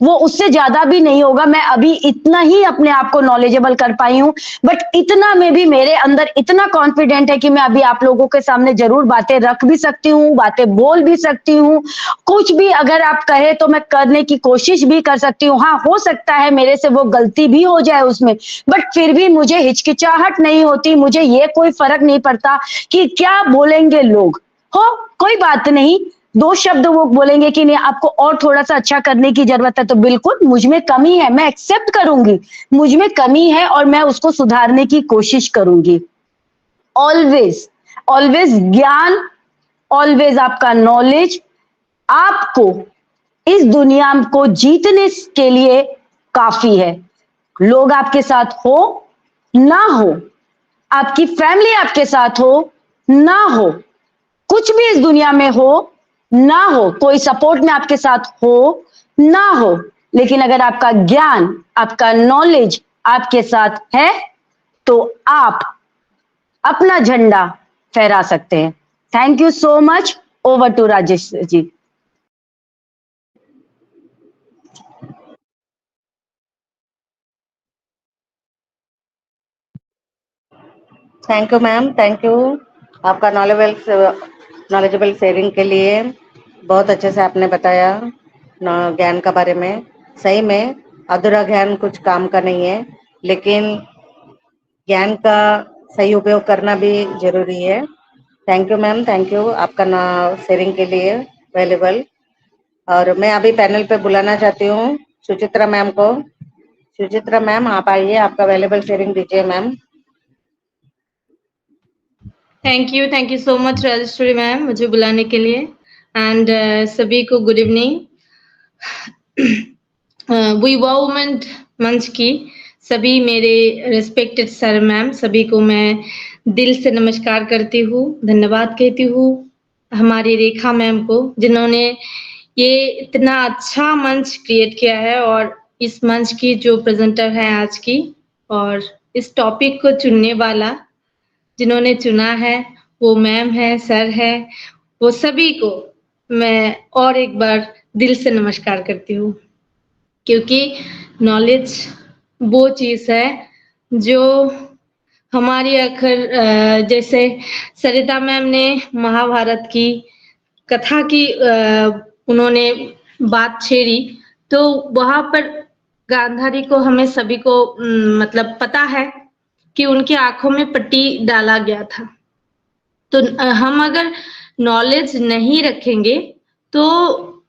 वो उससे ज्यादा भी नहीं होगा। मैं अभी इतना ही अपने आप को नॉलेजेबल कर पाई हूं, बट इतना में भी मेरे अंदर इतना कॉन्फिडेंट है कि मैं अभी आप लोगों के सामने जरूर बातें रख भी सकती हूँ, बातें बोल भी सकती हूँ, कुछ भी अगर आप कहे तो मैं करने की कोशिश भी कर सकती हूँ। हाँ, हो सकता है मेरे से वो गलती भी हो जाए उसमें, बट फिर भी मुझे हिचकिचाहट नहीं होती, मुझे ये कोई फर्क नहीं पड़ता कि क्या बोलेंगे लोग। हो, कोई बात नहीं, 2 शब्द वो बोलेंगे कि नहीं आपको और थोड़ा सा अच्छा करने की जरूरत है, तो बिल्कुल मुझ में कमी है, मैं एक्सेप्ट करूंगी, मुझ में कमी है और मैं उसको सुधारने की कोशिश करूंगी। ऑलवेज ज्ञान, ऑलवेज आपका नॉलेज आपको इस दुनिया को जीतने के लिए काफी है। लोग आपके साथ हो ना हो, आपकी फैमिली आपके साथ हो ना हो, कुछ भी इस दुनिया में हो ना हो, कोई सपोर्ट में आपके साथ हो ना हो, लेकिन अगर आपका ज्ञान, आपका नॉलेज आपके साथ है तो आप अपना झंडा फहरा सकते हैं। Thank you so much. Over to Rajesh ji. Thank you ma'am, thank you आपका नॉलेजेबल शेयरिंग के लिए। बहुत अच्छे से आपने बताया ज्ञान का बारे में। सही में अधूरा ज्ञान कुछ काम का नहीं है, लेकिन ज्ञान का सही उपयोग करना भी जरूरी है। Thank you ma'am, thank you आपका शेयरिंग के लिए अवेलेबल। और मैं अभी पैनल पे बुलाना चाहती हूँ सुचित्रा मैम को। सुचित्रा मैम आप आइए, आपका अवेलेबल शेयरिंग दीजिए ma'am. Thank you so much Rajeshwari ma'am मुझे बुलाने के लिए। एंड सभी को गुड इवनिंग। विवा वुमेन मंच की सभी मेरे रिस्पेक्टेड सर मैम सभी को मैं दिल से नमस्कार करती हूँ, धन्यवाद कहती हूँ हमारी रेखा मैम को, जिन्होंने ये इतना अच्छा मंच क्रिएट किया है। और इस मंच की जो प्रेजेंटर है आज की, और इस टॉपिक को चुनने वाला जिन्होंने चुना है वो मैम है, सर है, वो सभी को मैं और एक बार दिल से नमस्कार करती हूँ। क्योंकि नॉलेज वो चीज है जो हमारी आखिर जैसे सरिता मैम ने महाभारत की कथा की उन्होंने बात छेड़ी, तो वहां पर गांधारी को हमें सभी को मतलब पता है कि उनकी आंखों में पट्टी डाला गया था। तो हम अगर नॉलेज नहीं रखेंगे तो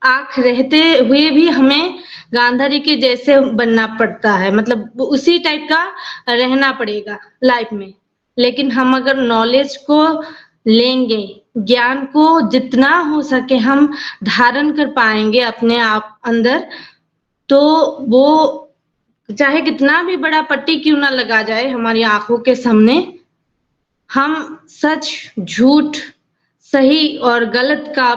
आंख रहते हुए भी हमें गांधारी के जैसे बनना पड़ता है, मतलब उसी टाइप का रहना पड़ेगा लाइफ में। लेकिन हम अगर नॉलेज को लेंगे, ज्ञान को जितना हो सके हम धारण कर पाएंगे अपने आप अंदर, तो वो चाहे कितना भी बड़ा पट्टी क्यों ना लगा जाए हमारी आंखों के सामने, हम सच झूठ सही और गलत का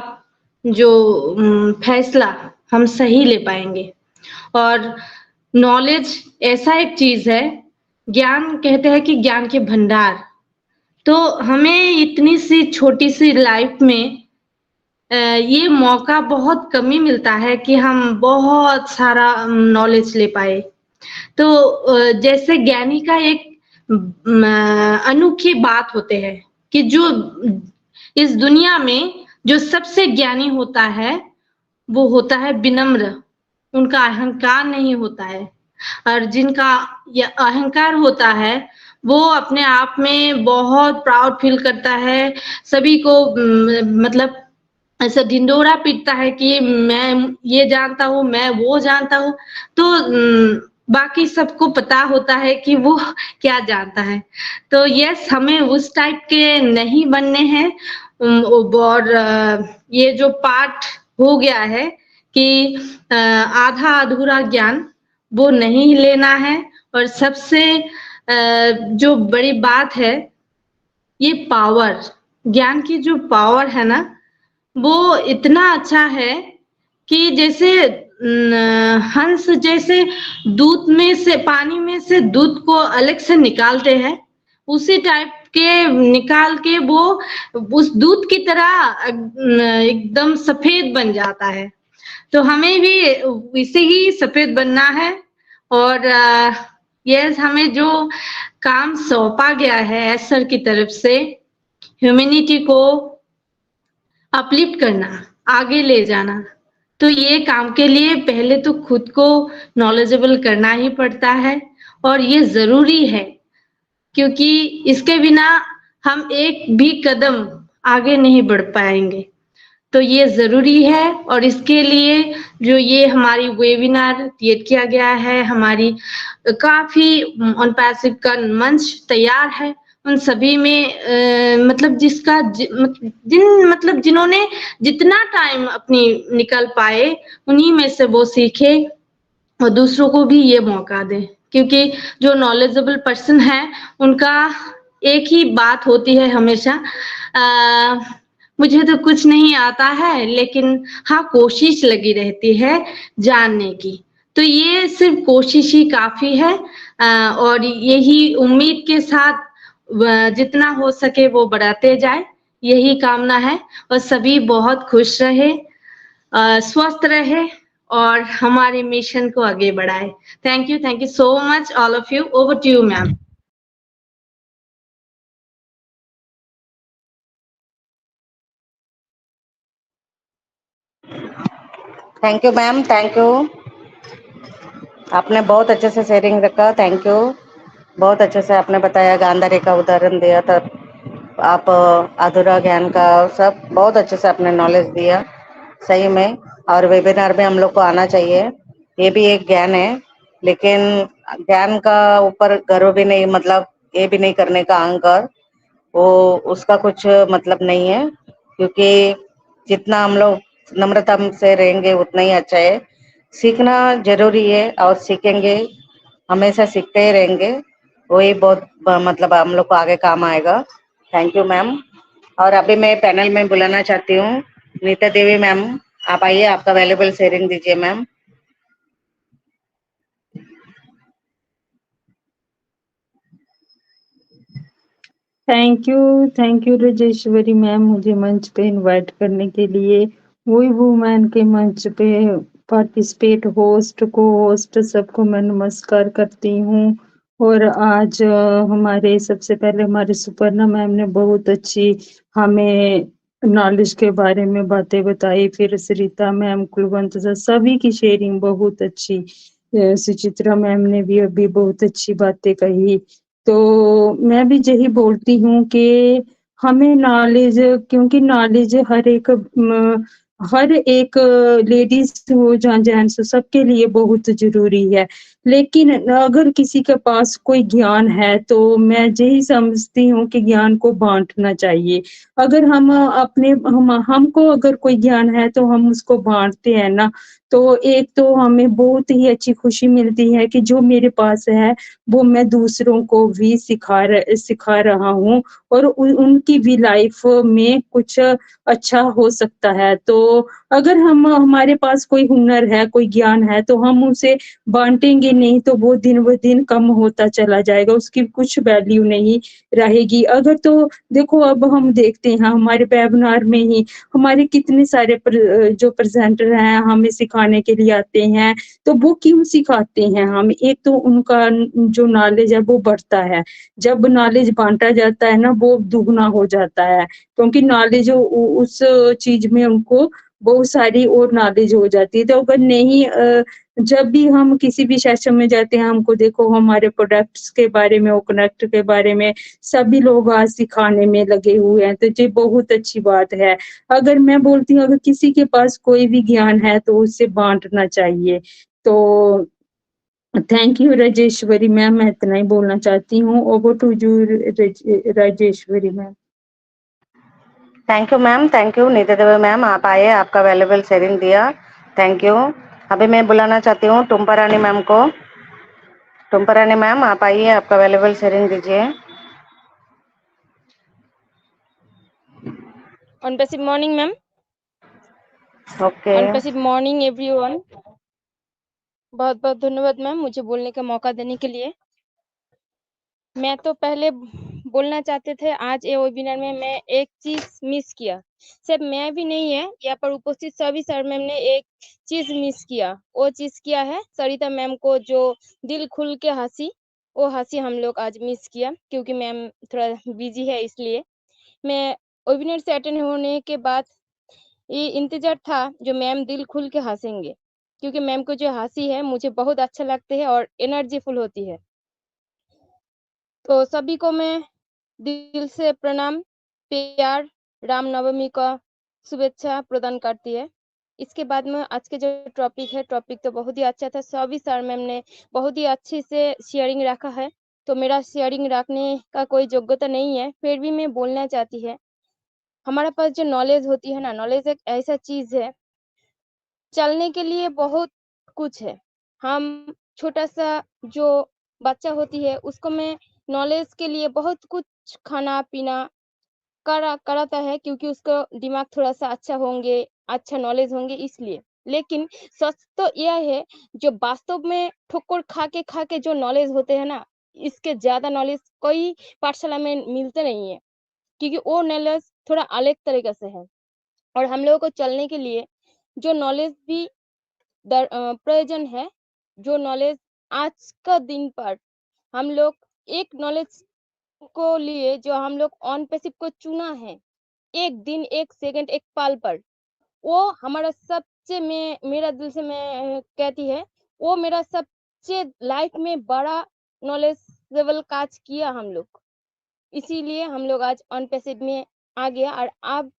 जो फैसला हम सही ले पाएंगे। और नॉलेज ऐसा एक चीज है, ज्ञान कहते हैं कि ज्ञान के भंडार, तो हमें इतनी सी छोटी सी लाइफ में ये मौका बहुत कम ही मिलता है कि हम बहुत सारा नॉलेज ले पाए। तो जैसे ज्ञानी का एक अनोखी बात होते हैं कि जो इस दुनिया में जो सबसे ज्ञानी होता है वो होता है विनम्र, उनका अहंकार नहीं होता है। और जिनका अहंकार होता है वो अपने आप में बहुत प्राउड फील करता है, सभी को मतलब ऐसा ढिंडोरा पीटता है कि मैं ये जानता हूँ, मैं वो जानता हूँ। तो बाकी सबको पता होता है कि वो क्या जानता है। तो यस, हमें उस टाइप के नहीं बनने हैं। और ये जो पाठ हो गया है कि आधा अधूरा ज्ञान वो नहीं लेना है। और सबसे जो बड़ी बात है, ये पावर, ज्ञान की जो पावर है ना, वो इतना अच्छा है कि जैसे हंस जैसे दूध में से, पानी में से दूध को अलग से निकालते हैं, उसी टाइप के निकाल के वो उस दूध की तरह एकदम सफेद बन जाता है। तो हमें भी इसे ही सफेद बनना है। और यस, हमें जो काम सौंपा गया है एस सर की तरफ से, ह्यूमैनिटी को अपलिफ्ट करना, आगे ले जाना, तो ये काम के लिए पहले तो खुद को नॉलेजेबल करना ही पड़ता है। और ये जरूरी है क्योंकि इसके बिना हम एक भी कदम आगे नहीं बढ़ पाएंगे। तो ये जरूरी है। और इसके लिए जो ये हमारी वेबिनार क्रिएट किया गया है, हमारी काफी ऑन पैसिव का मंच तैयार है, उन सभी में मतलब जिसका जिन्होंने जितना टाइम अपनी निकल पाए, उन्हीं में से वो सीखे और दूसरों को भी ये मौका दे। क्योंकि जो नॉलेजेबल पर्सन है उनका एक ही बात होती है हमेशा, मुझे तो कुछ नहीं आता है, लेकिन हाँ कोशिश लगी रहती है जानने की। तो ये सिर्फ कोशिश ही काफी है। और यही उम्मीद के साथ जितना हो सके वो बढ़ाते जाए, यही कामना है। और सभी बहुत खुश रहे, स्वस्थ रहे और हमारे मिशन को आगे बढ़ाए। Thank you so much all of you. Over to you ma'am. Thank you ma'am, thank you. आपने बहुत अच्छे से शेयरिंग रखा, थैंक यू। बहुत अच्छे से आपने बताया, गांधारी का उदाहरण दिया, तब आप अधूरा ज्ञान का सब बहुत अच्छे से आपने नॉलेज दिया सही में। और वेबिनार में हम लोग को आना चाहिए, ये भी एक ज्ञान है। लेकिन ज्ञान का ऊपर गर्व भी नहीं, मतलब ये भी नहीं करने का अहंकार, वो उसका कुछ मतलब नहीं है। क्योंकि जितना हम लोग नम्रता से रहेंगे उतना ही अच्छा है। सीखना जरूरी है और सीखेंगे, हमेशा सीखते ही रहेंगे, वही बहुत मतलब हम लोग को आगे काम आएगा। Thank you ma'am. और अभी मैं पैनल में बुलाना चाहती हूँ नीता देवी मैम, आप आइए, आपका वैल्यूबल शेयरिंग दीजिए ma'am. Thank you Rajeshwari ma'am, मुझे मंच पे इनवाइट करने के लिए। वही वुमेन के मंच पे पार्टिसिपेट, होस्ट को होस्ट सबको मैं नमस्कार करती हूँ। और आज हमारे सबसे पहले हमारे सुपर्णा मैम ने बहुत अच्छी हमें नॉलेज के बारे में बातें बताई। फिर सरिता मैम, कुलवंत सर, सभी की शेयरिंग बहुत अच्छी। सुचित्रा मैम ने भी अभी बहुत अच्छी बातें कही। तो मैं भी यही बोलती हूँ कि हमें नॉलेज, क्योंकि नॉलेज हर एक लेडीज हो या जेंट्स हो, सबके लिए बहुत जरूरी है। लेकिन अगर किसी के पास कोई ज्ञान है तो मैं यही समझती हूँ कि ज्ञान को बांटना चाहिए। अगर हमको अगर कोई ज्ञान है तो हम उसको बांटते हैं ना, तो एक तो हमें बहुत ही अच्छी खुशी मिलती है कि जो मेरे पास है वो मैं दूसरों को भी सिखा रहा हूँ और उनकी भी लाइफ में कुछ अच्छा हो सकता है। तो अगर हमारे पास कोई हुनर है, कोई ज्ञान है, तो हम उसे बांटेंगे नहीं तो वो दिन ब दिन कम होता चला जाएगा, उसकी कुछ वैल्यू नहीं रहेगी। अगर तो देखो, अब हम देखते हैं हमारे वेबिनार में ही हमारे कितने सारे जो प्रेजेंटर हैं हमें सिखाने के लिए आते हैं, तो वो क्यों सिखाते हैं हम? एक तो उनका जो नॉलेज है वो बढ़ता है। जब नॉलेज बांटा जाता है ना, वो दुगना हो जाता है, क्योंकि नॉलेज उस चीज में उनको बहुत सारी और नॉलेज हो जाती है। तो अगर नहीं जब भी हम किसी भी सेशन में जाते हैं, हमको देखो हमारे प्रोडक्ट्स के बारे में और कनेक्ट के बारे में सभी लोग आज सिखाने में लगे हुए हैं, तो ये बहुत अच्छी बात है। अगर मैं बोलती हूँ अगर किसी के पास कोई भी ज्ञान है तो उससे बांटना चाहिए। तो थैंक यू राजेश्वरी मैम, मैं इतना ही बोलना चाहती हूँ। Over to you Rajeshwari ma'am. Thank you ma'am, thank you Neeta Devi ma'am, आप आए, आपका वैल्यूबल शेयरिंग दिया, थैंक यू। अभी मैं बुलाना चाहती हूँ टुम्पा रानी मैम को। टुम्पा रानी मैम आप आइए, आपका वैल्यूबल शेयरिंग दीजिए। On passive morning ma'am. Okay On passive morning everyone. बहुत बहुत धन्यवाद मैम मुझे बोलने का मौका देने के लिए। मैं तो पहले बोलना चाहते थे, आज ये वेबिनार में मैं एक चीज मिस किया। सिर्फ मैं भी नहीं है, यहाँ पर उपस्थित सभी सर मैम ने एक चीज मिस किया। वो चीज क्या है? सरिता मैम को जो दिल खुल के हंसी, वो हंसी हम लोग आज मिस किया, क्योंकि मैम थोड़ा बिजी है, इसलिए मैं वेबिनार से अटेंड होने के बाद ये इंतजार था जो मैम दिल खुल के हंसेंगे, क्योंकि मैम को जो हंसी है मुझे बहुत अच्छा लगती है और एनर्जीफुल होती है। तो सभी को मैं दिल से प्रणाम, प्यार, रामनवमी का शुभेच्छा प्रदान करती है। इसके बाद में आज के जो टॉपिक है, टॉपिक तो बहुत ही अच्छा था। सभी सर मैम ने बहुत ही अच्छे से शेयरिंग रखा है, तो मेरा शेयरिंग रखने का कोई योग्यता नहीं है, फिर भी मैं बोलना चाहती है। हमारे पास जो नॉलेज होती है ना, नॉलेज एक ऐसा चीज है, चलने के लिए बहुत कुछ है। हम छोटा सा जो बच्चा होती है उसको मैं नॉलेज के लिए बहुत कुछ खाना पीना कराता है, क्योंकि उसको दिमाग थोड़ा सा अच्छा होंगे, अच्छा नॉलेज होंगे इसलिए। लेकिन सच तो यह है, जो वास्तव में ठोकर खा के जो नॉलेज होते हैं ना, इसके ज्यादा नॉलेज कोई पाठशाला में मिलते नहीं है, क्योंकि वो नॉलेज थोड़ा अलग तरीके से है। और हम लोगों को चलने के लिए जो नॉलेज भी प्रयोजन है, जो नॉलेज आज का दिन पर हम लोग एक नॉलेज को लिए जो हम लोग ऑन पैसिव को चुना है, एक दिन, एक सेकंड, एक पल पर, वो हमारा सबसे मेरा दिल से मैं कहती है, वो मेरा सबसे लाइफ में बड़ा नॉलेजेबल काज किया हम लोग। इसीलिए हम लोग आज ऑन पैसिव में आ गया, और आप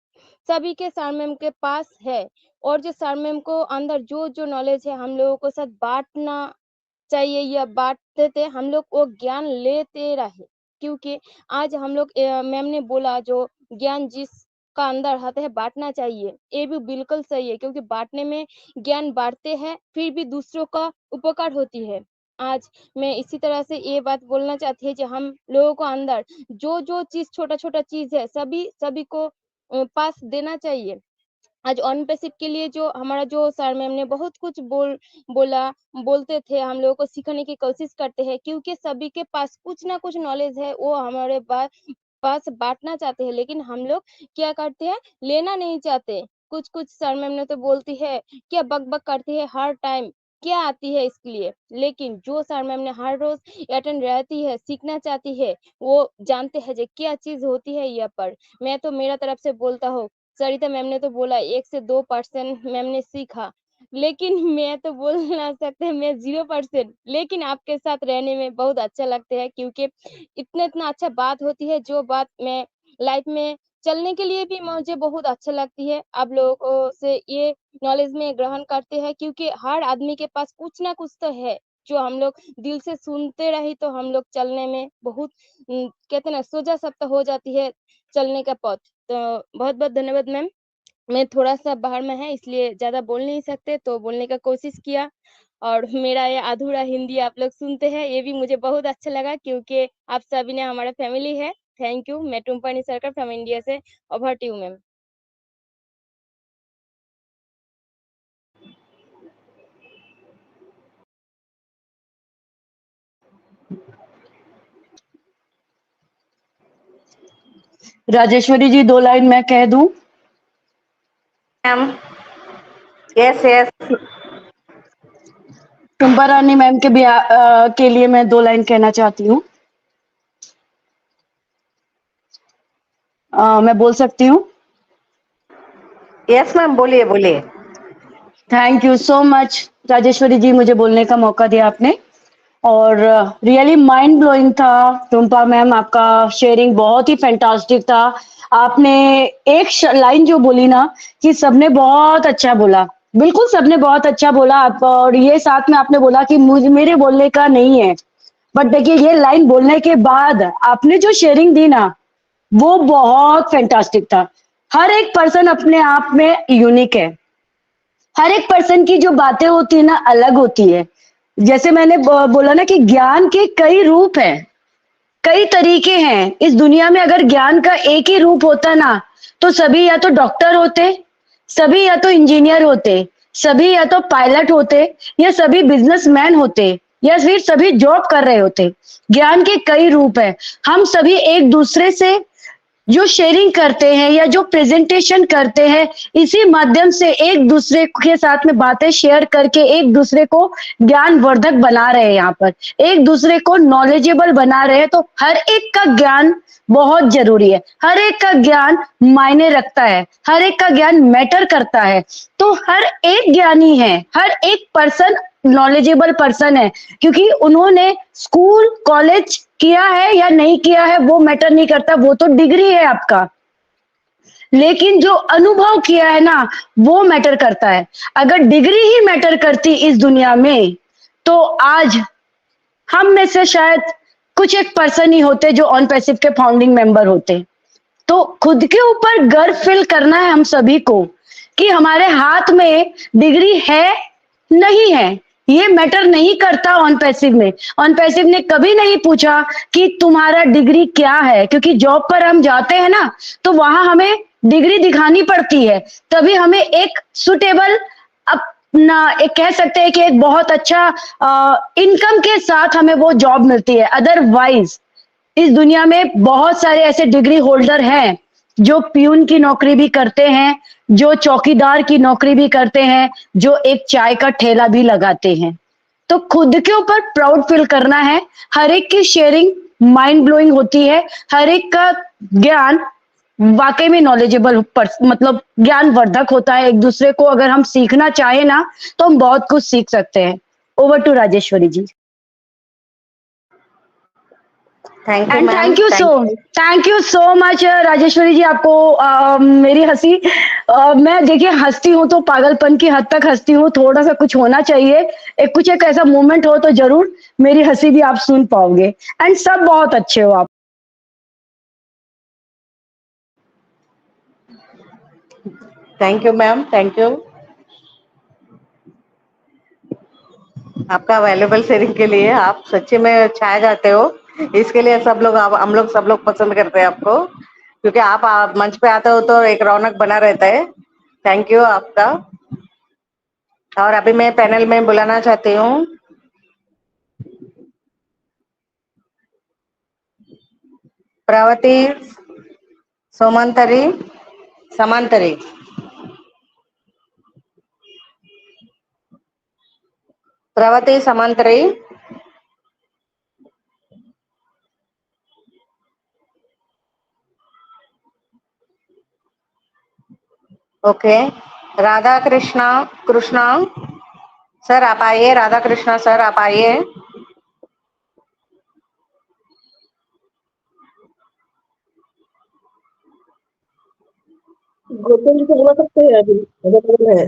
सभी के सर मैम के पास है, और जो सर मैम को अंदर जो नॉलेज है हम लोगों को साथ बांटना चाहिए, या बांटते थे हम लोग, वो ज्ञान लेते रहे। क्योंकि आज हम लोग मैम ने बोला जो ज्ञान जिसका अंदर आता है बांटना चाहिए, ये भी बिल्कुल सही है, क्योंकि बांटने में ज्ञान बांटते हैं, फिर भी दूसरों का उपकार होती है। आज मैं इसी तरह से ये बात बोलना चाहती है कि हम लोगों को अंदर जो चीज छोटा छोटा चीज है सभी को पास देना चाहिए। आज ऑन पैसिव के लिए जो हमारा जो सर मैम ने बहुत कुछ बोलते थे, हम लोगों को सिखाने की कोशिश करते हैं, क्योंकि सभी के पास कुछ ना कुछ नॉलेज है, वो हमारे पास बांटना चाहते हैं। लेकिन हम लोग क्या करते हैं, लेना नहीं चाहते। कुछ कुछ सर मैम ने तो बोलती है, क्या बक बक करती है हर टाइम, क्या आती है इसके लिए। लेकिन जो सर मैम ने हर रोज अटेंड रहती है, सीखना चाहती है, वो जानते हैं जो क्या चीज होती है यहाँ पर। मैं तो मेरा तरफ से बोलता हूँ, सरिता मैम ने तो बोला 1 से 2% मैम ने सीखा, लेकिन मैं तो बोल ना सकते, मैं 0%, लेकिन आपके साथ रहने में बहुत अच्छा लगता है, क्योंकि इतना अच्छा बात होती है, जो बात मैं लाइफ में चलने के लिए भी मुझे बहुत अच्छा लगती है। आप लोगों से ये नॉलेज में ग्रहण करते हैं, क्योंकि हर आदमी के पास कुछ ना कुछ तो है, जो हम लोग दिल से सुनते रही तो हम लोग चलने में बहुत कहते हैं ना, सोजा साप्ता हो जाती है चलने का पथ। तो बहुत-बहुत धन्यवाद मैम। मैं थोड़ा-सा बाहर में है, इसलिए ज़्यादा बोल नहीं सकते, तो बोलने का कोशिश किया, और मेरा ये अधूरा हिंदी आप लोग सुनते हैं, ये भी मुझे बहुत अच्छा लगा, क्योंकि आप सभी ने हमारा फैमिली है। Thank you. मैं टुम्पानी सरकार फ्रॉम इंडिया से। Over to you ma'am. Rajeshwari ji 2 line मैं कह दूं? Ma'am, yes yes. Tumpa Rani ma'am के लिए मैं 2 लाइन कहना चाहती हूँ। मैं बोल सकती हूँ? यस मैम, बोलिए बोलिए। Thank you so much Rajeshwari ji, मुझे बोलने का मौका दिया आपने, और रियली माइंड ब्लोइंग था। टुम्पा मैम, आपका शेयरिंग बहुत ही फैंटास्टिक था। आपने एक लाइन जो बोली ना कि सबने बहुत अच्छा बोला, बिल्कुल सबने बहुत अच्छा बोला आप, और ये साथ में आपने बोला कि मुझे मेरे बोलने का नहीं है, बट देखिए ये लाइन बोलने के बाद आपने जो शेयरिंग दी ना, वो बहुत फैंटास्टिक था। हर एक पर्सन अपने आप में यूनिक है, हर एक पर्सन की जो बातें होती है ना अलग होती है। जैसे मैंने बोला ना कि ज्ञान के कई रूप हैं, कई तरीके हैं इस दुनिया में। अगर ज्ञान का एक ही रूप होता ना, तो सभी या तो डॉक्टर होते, सभी या तो इंजीनियर होते, सभी या तो पायलट होते, या सभी बिजनेसमैन होते, या फिर सभी जॉब कर रहे होते। ज्ञान के कई रूप है। हम सभी एक दूसरे से जो शेयरिंग करते हैं या जो प्रेजेंटेशन करते हैं, इसी माध्यम से एक दूसरे के साथ में बातें शेयर करके एक दूसरे को ज्ञानवर्धक बना रहे हैं। यहाँ पर एक दूसरे को नॉलेजेबल बना रहे हैं, तो हर एक का ज्ञान बहुत जरूरी है, हर एक का ज्ञान मायने रखता है, हर एक का ज्ञान मैटर करता है। तो हर एक ज्ञानी है, हर एक पर्सन नॉलेजेबल पर्सन है, क्योंकि उन्होंने स्कूल कॉलेज किया है या नहीं किया है वो मैटर नहीं करता, वो तो डिग्री है आपका, लेकिन जो अनुभव किया है ना वो मैटर करता है। अगर डिग्री ही मैटर करती इस दुनिया में, तो आज हम में से शायद कुछ एक पर्सन ही होते जो ऑन पैसिव के फाउंडिंग मेंबर होते। तो खुद के ऊपर गर्व फील करना है हम सभी को कि हमारे हाथ में डिग्री है नहीं है, ये मैटर नहीं करता। ऑन पैसिव में, ऑन पैसिव ने कभी नहीं पूछा कि तुम्हारा डिग्री क्या है, क्योंकि जॉब पर हम जाते हैं ना, तो वहां हमें डिग्री दिखानी पड़ती है, तभी हमें एक सुटेबल अपना एक कह सकते हैं कि एक बहुत अच्छा इनकम के साथ हमें वो जॉब मिलती है। अदरवाइज इस दुनिया में बहुत सारे ऐसे डिग्री होल्डर हैं जो प्यून की नौकरी भी करते हैं, जो चौकीदार की नौकरी भी करते हैं, जो एक चाय का ठेला भी लगाते हैं। तो खुद के ऊपर प्राउड फील करना है। हर एक की शेयरिंग माइंड ब्लोइंग होती है, हर एक का ज्ञान वाकई में नॉलेजेबल मतलब ज्ञानवर्धक होता है। एक दूसरे को अगर हम सीखना चाहे ना, तो हम बहुत कुछ सीख सकते हैं। Over to Rajeshwari ji. Thank you and ma'am, thank you so much Rajeshwari ji. आपको मेरी हंसी मैं देखिए हंसती हूँ तो पागलपन की हद तक हंसती हूँ, थोड़ा सा कुछ होना चाहिए, कुछ एक ऐसा मोमेंट हो तो जरूर मेरी हंसी भी आप सुन पाओगे। एंड सब बहुत अच्छे हो आप। Thank you ma'am, thank you आपका वैल्यूबल शेयरिंग के लिए। आप सच्ची में छाए जाते हो, इसके लिए सब लोग हम लोग सब लोग पसंद करते हैं आपको, क्योंकि आप मंच पे आते हो तो एक रौनक बना रहता है। थैंक यू आपका। और अभी मैं पैनल में बुलाना चाहती हूँ प्रवती सोमंतरी समांतरी। प्रवती समांतरी। ओके, राधा कृष्णा सर आप आइए, राधा कृष्णा सर आप आइए। गौतम जी को बुला सकते हैं अभी, अवेलेबल है।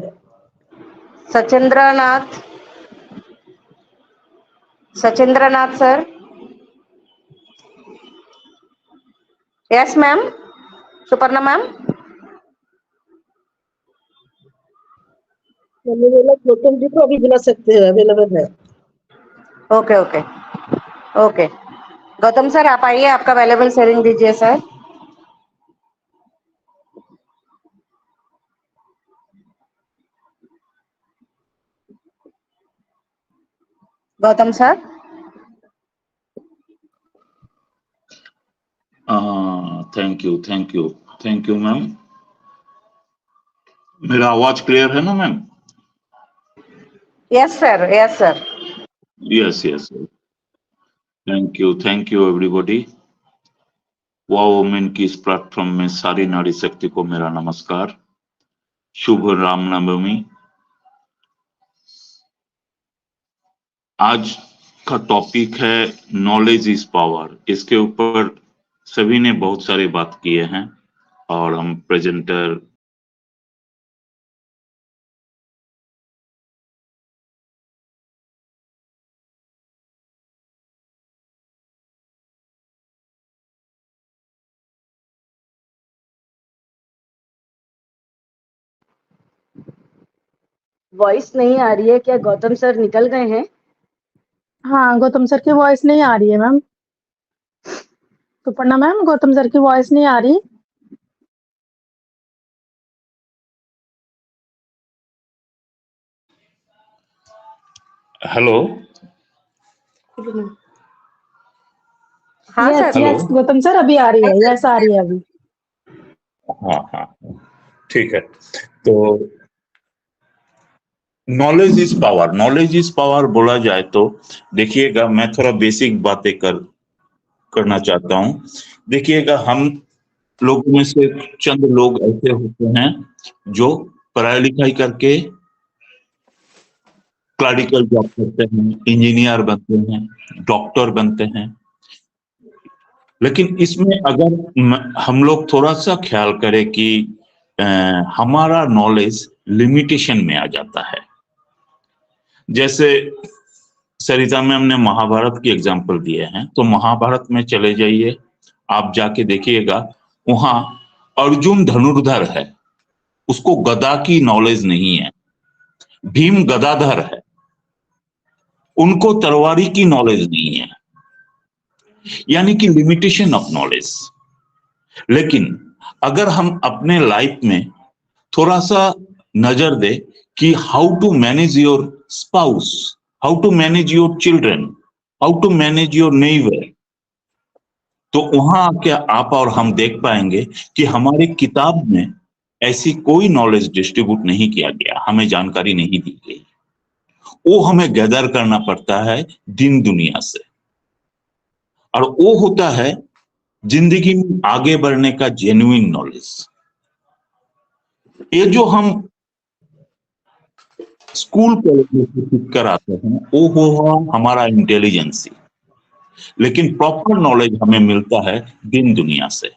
Sachindranath sir. Yes ma'am, Suparna ma'am. मैंने बोला गौतम जी को अभी बुला सकते हैं, अवेलेबल है। Okay okay okay, Gautam sir आप आइए, आपका अवेलेबल शेयरिंग दीजिए sir. Gautam sir. Thank you ma'am. मेरा आवाज क्लियर है ना ma'am? Yes sir, yes sir. Yes thank you everybody. Wow women की इस प्लेटफॉर्म में सारी नारी शक्ति को मेरा नमस्कार। शुभ रामनवमी। आज का टॉपिक है नॉलेज इज पावर। इसके ऊपर सभी ने बहुत सारी बात किए हैं और हम प्रेजेंटर वॉइस नहीं आ रही है क्या? गौतम सर निकल गए हैं? हाँ, गौतम सर की वॉइस नहीं आ रही है ma'am. Suparna ma'am, Gautam sir की वॉइस नहीं आ रही। हेलो। हाँ yes sir. Yes Gautam sir अभी आ रही है, यस आ रही है अभी। हाँ ठीक है। तो नॉलेज इज पावर बोला जाए तो देखिएगा, मैं थोड़ा बेसिक बातें करना चाहता हूं। देखिएगा, हम लोगों में से चंद लोग ऐसे होते हैं जो पढ़ाई लिखाई करके क्लरिकल जॉब करते हैं, इंजीनियर बनते हैं, डॉक्टर बनते हैं। लेकिन इसमें अगर हम लोग थोड़ा सा ख्याल करें कि हमारा नॉलेज लिमिटेशन में आ जाता है। जैसे सरिता मैम ने महाभारत की एग्जाम्पल दिए हैं, तो महाभारत में चले जाइए, आप जाके देखिएगा, वहां अर्जुन धनुर्धर है, उसको गदा की नॉलेज नहीं है। भीम गदाधर है, उनको तलवारी की नॉलेज नहीं है। यानी कि लिमिटेशन ऑफ नॉलेज। लेकिन अगर हम अपने लाइफ में थोड़ा सा नजर दे कि how to manage your spouse, how to manage your children, how to manage your neighbour, तो वहां क्या आप और हम देख पाएंगे कि हमारी किताब में ऐसी कोई नॉलेज डिस्ट्रीब्यूट नहीं किया गया, हमें जानकारी नहीं दी गई। वो हमें गैदर करना पड़ता है दिन दुनिया से, और वो होता है जिंदगी में आगे बढ़ने का जेन्युइन नॉलेज। ये जो हम स्कूल कॉलेज में सीख कर आते हैं वो हुआ हमारा इंटेलिजेंसी, लेकिन प्रॉपर नॉलेज हमें मिलता है दिन दुनिया से।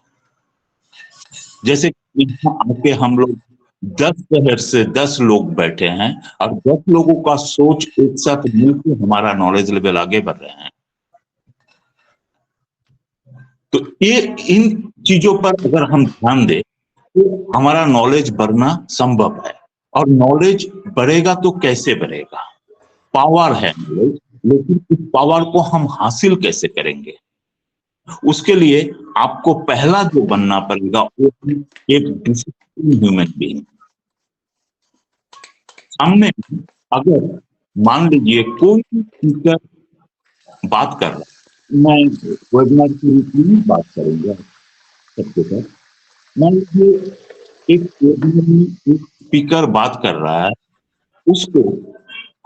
जैसे यहाँ आके हम लोग 10 शहर से 10 लोग बैठे हैं और 10 लोगों का सोच एक साथ मिलकर हमारा नॉलेज लेवल आगे बढ़ रहे हैं। तो ये इन चीजों पर अगर हम ध्यान दें तो हमारा नॉलेज बढ़ना संभव है। और नॉलेज बढ़ेगा तो कैसे बढ़ेगा? पावर है नॉलेज, लेकिन इस पावर को हम हासिल कैसे करेंगे? उसके लिए आपको पहला जो बनना पड़ेगा वो एक डिसिप्लिन ह्यूमन बीइंग। सामने अगर मान लीजिए कोई टीचर बात कर रहा है, मैं वेबिनार के रूप में बात करूंगा सबके साथ। मान लीजिए एक स्पीकर बात कर रहा है, उसको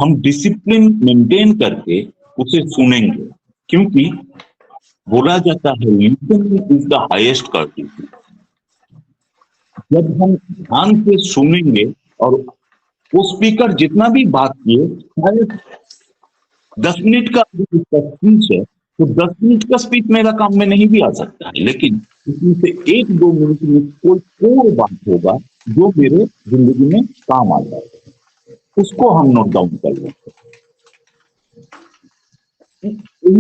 हम डिसिप्लिन मेंटेन करके उसे सुनेंगे, क्योंकि बोला जाता है listening is the highest courtesy. जब हम ध्यान से सुनेंगे और वो स्पीकर जितना भी बात किए, शायद 10 मिनट का स्पीच है, तो 10 मिनट का स्पीच मेरा काम में नहीं भी आ सकता है, लेकिन इसमें से 1-2 मिनट में कोई और बात होगा जो मेरे जिंदगी में काम आ जाएगा, उसको हम नोट डाउन कर लेते हैं।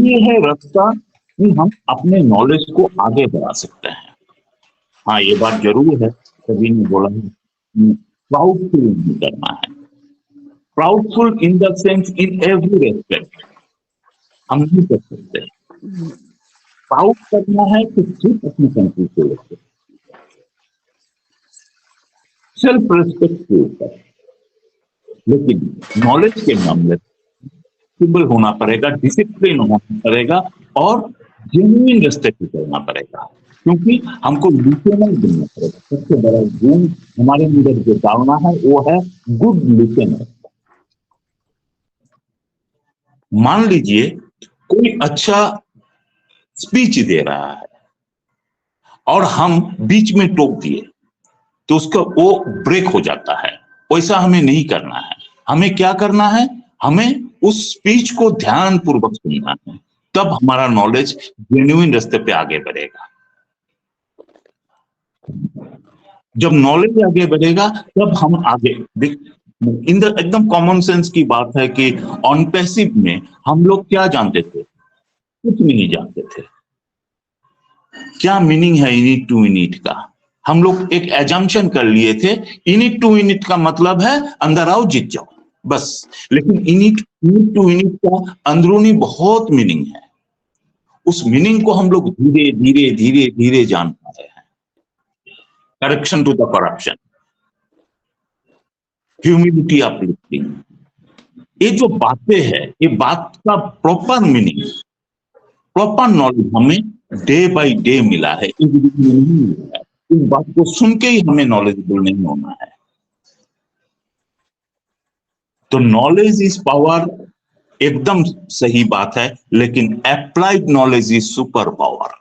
ये है रास्ता कि हम अपने नॉलेज को आगे बढ़ा सकते हैं। हाँ, ये बात जरूर है, सभी ने बोला है, प्राउडफुल नहीं करना है। Proudful in the sense in every respect हम नहीं कर सकते। प्राउड करना है तो सिर्फ अपनी कंट्री को लेकर, सेल्फ रिस्पेक्ट के ऊपर, लेकिन नॉलेज के मामले सिंबल होना पड़ेगा, डिसिप्लिन होना पड़ेगा और जेन्युइन रास्ते पे चलना पड़ेगा, क्योंकि हमको लिसनर बनना पड़ेगा। सबसे बड़ा गुण हमारे अंदर जो डालना है वो है गुड लिसनर। मान लीजिए कोई अच्छा स्पीच दे रहा है और हम बीच में टोक दिए तो उसका वो ब्रेक हो जाता है। वैसा हमें नहीं करना है। हमें क्या करना है? हमें उस स्पीच को ध्यान पूर्वक सुनना है, तब हमारा नॉलेज जेन्युइन रास्ते पे आगे बढ़ेगा। जब नॉलेज आगे बढ़ेगा तब हम आगे इन द एकदम कॉमन सेंस की बात है कि ऑन पैसिव में हम लोग क्या जानते थे? कुछ नहीं जानते थे। क्या मीनिंग है इनिट टू इनिट का? हम लोग एक एजम्पशन कर लिए थे, इनिट टू इनिट का मतलब है अंदर आओ जीत जाओ, बस। लेकिन इनिट टू इनिट का अंदरूनी बहुत मीनिंग है। उस मीनिंग को हम लोग धीरे धीरे धीरे धीरे जान पा रहे हैं। Correction to the corruption, humility uplifting, ये जो बातें हैं, ये बात का प्रॉपर मीनिंग, प्रॉपर नॉलेज हमें डे बाय डे मिला है, इंडिविजुअली नहीं मिला है। इस बात को सुन के ही हमें नॉलेजेबल नहीं होना है। तो नॉलेज इज पावर, एकदम सही बात है, लेकिन applied knowledge is super power.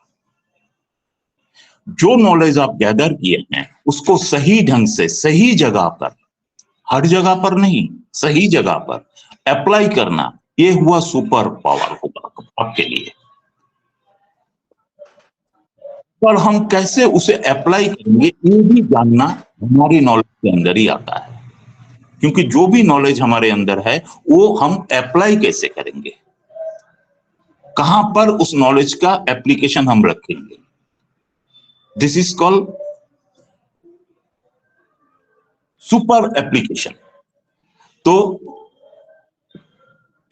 जो नॉलेज आप गैदर किए हैं उसको सही ढंग से सही जगह पर, हर जगह पर नहीं, सही जगह पर अप्लाई करना, ये हुआ सुपर पावर होगा आपके लिए। पर हम कैसे उसे अप्लाई करेंगे ये भी जानना हमारी नॉलेज के अंदर ही आता है, क्योंकि जो भी नॉलेज हमारे अंदर है वो हम अप्लाई कैसे करेंगे, कहां पर उस नॉलेज का एप्लीकेशन हम रखेंगे, this is called super application. तो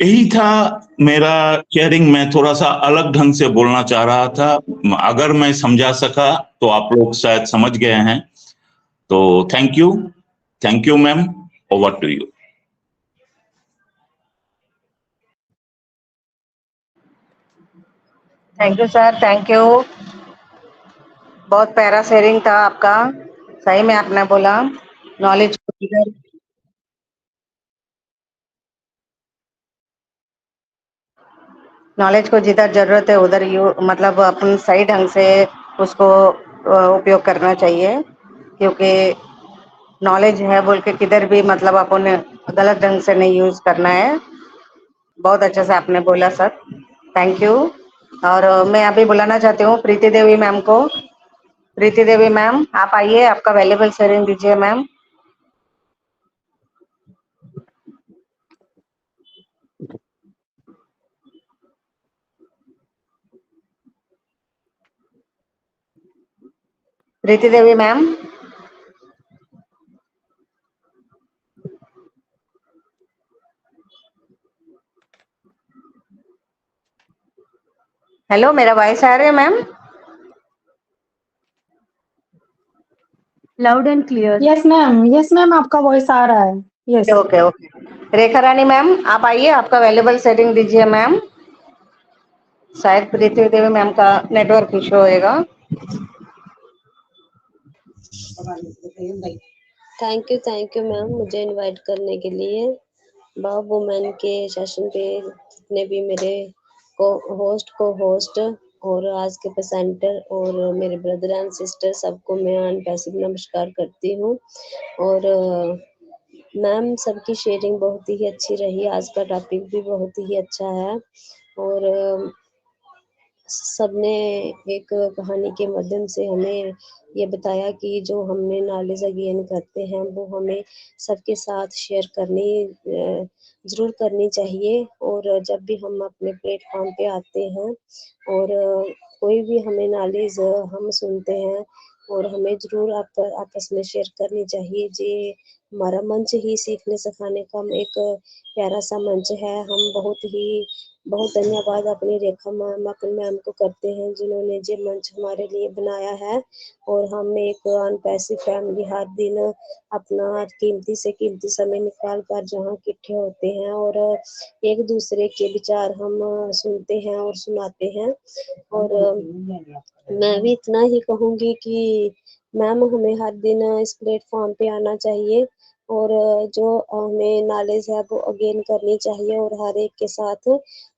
यही था मेरा शेयरिंग। मैं थोड़ा सा अलग ढंग से बोलना चाह रहा था, अगर मैं समझा सका तो आप लोग शायद समझ गए हैं। तो thank you ma'am, over to you. Thank you sir, thank you. बहुत प्यारा शेयरिंग था आपका। सही में आपने बोला नॉलेज को किधर जिधर जरूरत है उधर मतलब अपन सही ढंग से उसको उपयोग करना चाहिए, क्योंकि नॉलेज है बोल के किधर भी मतलब अपन गलत ढंग से नहीं यूज करना है। बहुत अच्छे से आपने बोला सर, थैंक यू। और मैं अभी बुलाना चाहती हूँ प्रीति देवी मैम को। प्रीति देवी मैम, आप आइए, आपका वैल्यूबल शेयरिंग दीजिए ma'am. Preeti Devi ma'am, hello, मेरा वॉइस आ रहा है ma'am? Loud and clear. Yes ma'am, आपका वॉइस आ रहा है। Yes okay okay. Rekha Rani ma'am, आप आइए, आपका वैल्यूबल शेयरिंग दीजिए मैम। शायद प्रीति देवी मैम का नेटवर्क इशू होएगा। थैंक यू मैम, मुझे इनवाइट करने के लिए। बाब वुमेन के सेशन पे जितने भी मेरे को होस्ट और आज के प्रेजेंटर और मेरे ब्रदर एंड सिस्टर सबको मैं अनपैसिव नमस्कार करती हूँ। और मैम सबकी शेयरिंग बहुत ही अच्छी रही, आज का टॉपिक भी बहुत ही अच्छा है और सबने एक कहानी के माध्यम से हमें ये बताया कि जो हमने नॉलेज गेन करते हैं वो हमें सबके साथ शेयर करनी ज़रूर करनी चाहिए। और जब भी हम अपने प्लेटफॉर्म पे आते हैं और कोई भी हमें नॉलेज हम सुनते हैं और हमें ज़रूर आपस में शेयर करनी चाहिए। ये हमारा मंच ही सीखने सिखाने का एक प्यारा सा मंच है। हम बहुत धन्यवाद अपनी रेखा मैम को करते हैं जिन्होंने ये मंच हमारे लिए बनाया है और हम एक अनपैसिव फैमिली हर दिन अपना कीमती से कीमती समय निकाल कर जहाँ इकट्ठे होते हैं और एक दूसरे के विचार हम सुनते हैं और सुनाते हैं। और मैं भी इतना ही कहूँगी कि मैम हमें हर दिन इस प्लेटफॉर्म पे आना चाहिए और जो हमें नॉलेज है वो गेन करनी चाहिए और हर एक के साथ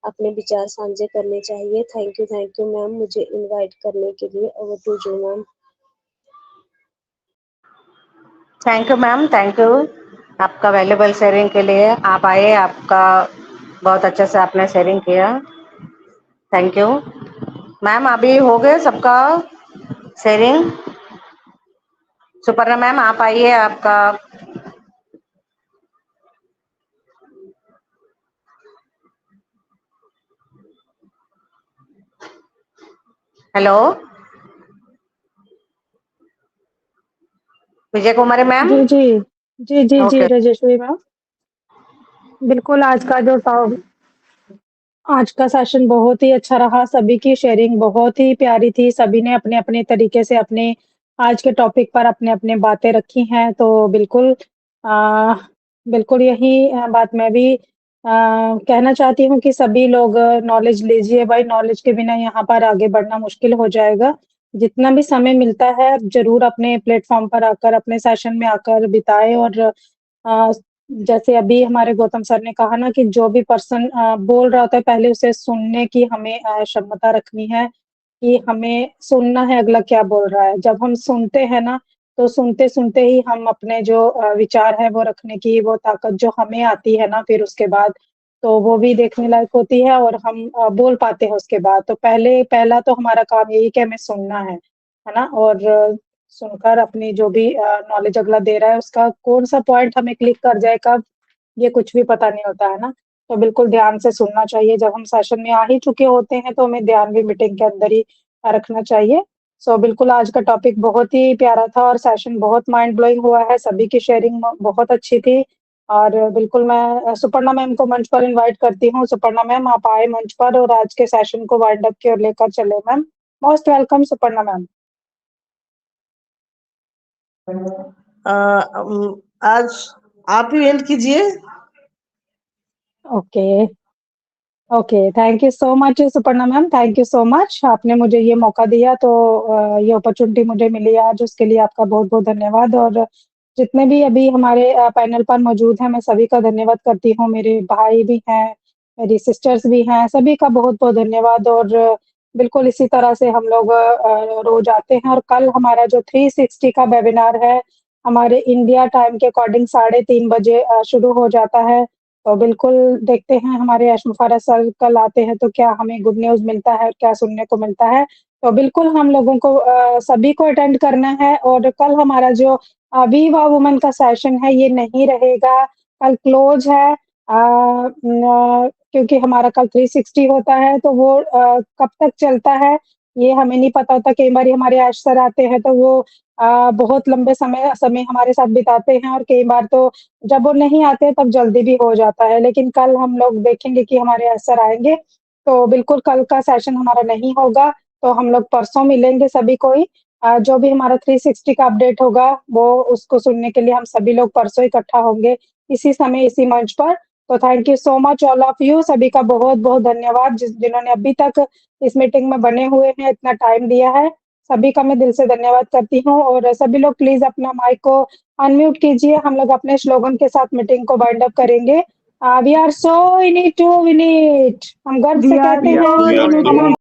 अपने विचार साझे करने चाहिए। थैंक यू मैम मुझे इनवाइट करने के लिए। Over to you ma'am. Thank you ma'am, thank you आपका वैल्यूबल शेयरिंग के लिए। आप आए, आपका बहुत अच्छे से आपने शेयरिंग किया, थैंक यू मैम। अभी हो गए सबका शेयरिंग। सुपर्णा मैम आप आइए, आपका हेलो विजय कुमारी मैम। जी जी जी जी जी ओके राजेश्वरी मैम, बिल्कुल आज का सेशन बहुत ही अच्छा रहा। सभी की शेयरिंग बहुत ही प्यारी थी। सभी ने अपने अपने तरीके से अपने आज के टॉपिक पर अपने अपने बातें रखी हैं। तो बिल्कुल यही बात मैं भी कहना चाहती हूँ कि सभी लोग नॉलेज लीजिए भाई। नॉलेज के बिना यहाँ पर आगे बढ़ना मुश्किल हो जाएगा। जितना भी समय मिलता है जरूर अपने प्लेटफॉर्म पर आकर अपने सेशन में आकर बिताए। और जैसे अभी हमारे गौतम सर ने कहा ना कि जो भी पर्सन बोल रहा होता है पहले उसे सुनने की हमें क्षमता रखनी है कि हमें सुनना है अगला क्या बोल रहा है। जब हम सुनते हैं ना तो सुनते सुनते ही हम अपने जो विचार है वो रखने की वो ताकत जो हमें आती है ना फिर उसके बाद तो वो भी देखने लायक होती है और हम बोल पाते हैं उसके बाद। तो पहला तो हमारा काम यही कि हमें सुनना है ना। और सुनकर अपनी जो भी नॉलेज अगला दे रहा है उसका कौन सा पॉइंट हमें क्लिक कर जाए कब, ये कुछ भी पता नहीं होता है ना। तो बिल्कुल ध्यान से सुनना चाहिए। जब हम सेशन में आ ही चुके होते हैं तो हमें ध्यान भी मीटिंग के अंदर ही रखना चाहिए। सो बिल्कुल आज का टॉपिक बहुत ही प्यारा था और सेशन बहुत माइंड ब्लोइंग हुआ है। सभी की शेयरिंग बहुत अच्छी थी। और बिल्कुल मैं सुपर्णा मैम को मंच पर इनवाइट करती हूँ। सुपर्णा मैम आप आए मंच पर और आज के सेशन को वाइंड अप की ओर लेकर चले ma'am. Most welcome Suparna ma'am. आज आप ही एंड कीजिए। Okay okay, thank you so much Suparna ma'am, thank you so much. आपने मुझे ये मौका दिया तो ये अपॉर्चुनिटी मुझे मिली आज, उसके लिए आपका बहुत बहुत धन्यवाद। और जितने भी अभी हमारे पैनल पर मौजूद हैं मैं सभी का धन्यवाद करती हूँ। मेरे भाई भी हैं, मेरी सिस्टर्स भी हैं, सभी का बहुत बहुत धन्यवाद। और बिल्कुल इसी तरह से हम लोग रोज आते हैं। और कल हमारा जो 360 का वेबिनार है हमारे इंडिया टाइम के अकॉर्डिंग 3:30 बजे शुरू हो जाता है। तो बिल्कुल देखते हैं हमारे यश मुफारा सर कल आते हैं तो क्या हमें गुड न्यूज़ मिलता है, क्या सुनने को मिलता है। तो बिल्कुल हम लोगों को सभी को अटेंड करना है। और कल हमारा जो वीवा वुमेन का सेशन है ये नहीं रहेगा, कल क्लोज है। क्योंकि हमारा कल 360 होता है तो वो कब तक चलता है ये हमें नहीं पता होता। कई बार हमारे यश सर आते हैं तो वो बहुत लंबे समय हमारे साथ बिताते हैं और कई बार तो जब वो नहीं आते तब जल्दी भी हो जाता है। लेकिन कल हम लोग देखेंगे कि हमारे असर आएंगे तो बिल्कुल कल का सेशन हमारा नहीं होगा। तो हम लोग परसों मिलेंगे सभी कोई। जो भी हमारा 360 का अपडेट होगा वो उसको सुनने के लिए हम सभी लोग परसों इकट्ठा होंगे इसी समय इसी मंच पर। तो thank you so much all of you, सभी का बहुत बहुत धन्यवाद जिन्होंने अभी तक इस मीटिंग में बने हुए हैं, इतना टाइम दिया है। सभी का मैं दिल से धन्यवाद करती हूँ। और सभी लोग प्लीज अपना माइक को अनम्यूट कीजिए। हम लोग अपने स्लोगन के साथ मीटिंग को वाइंड अप करेंगे। We are so in it to win it. हम गर्व से कहते हैं We are हम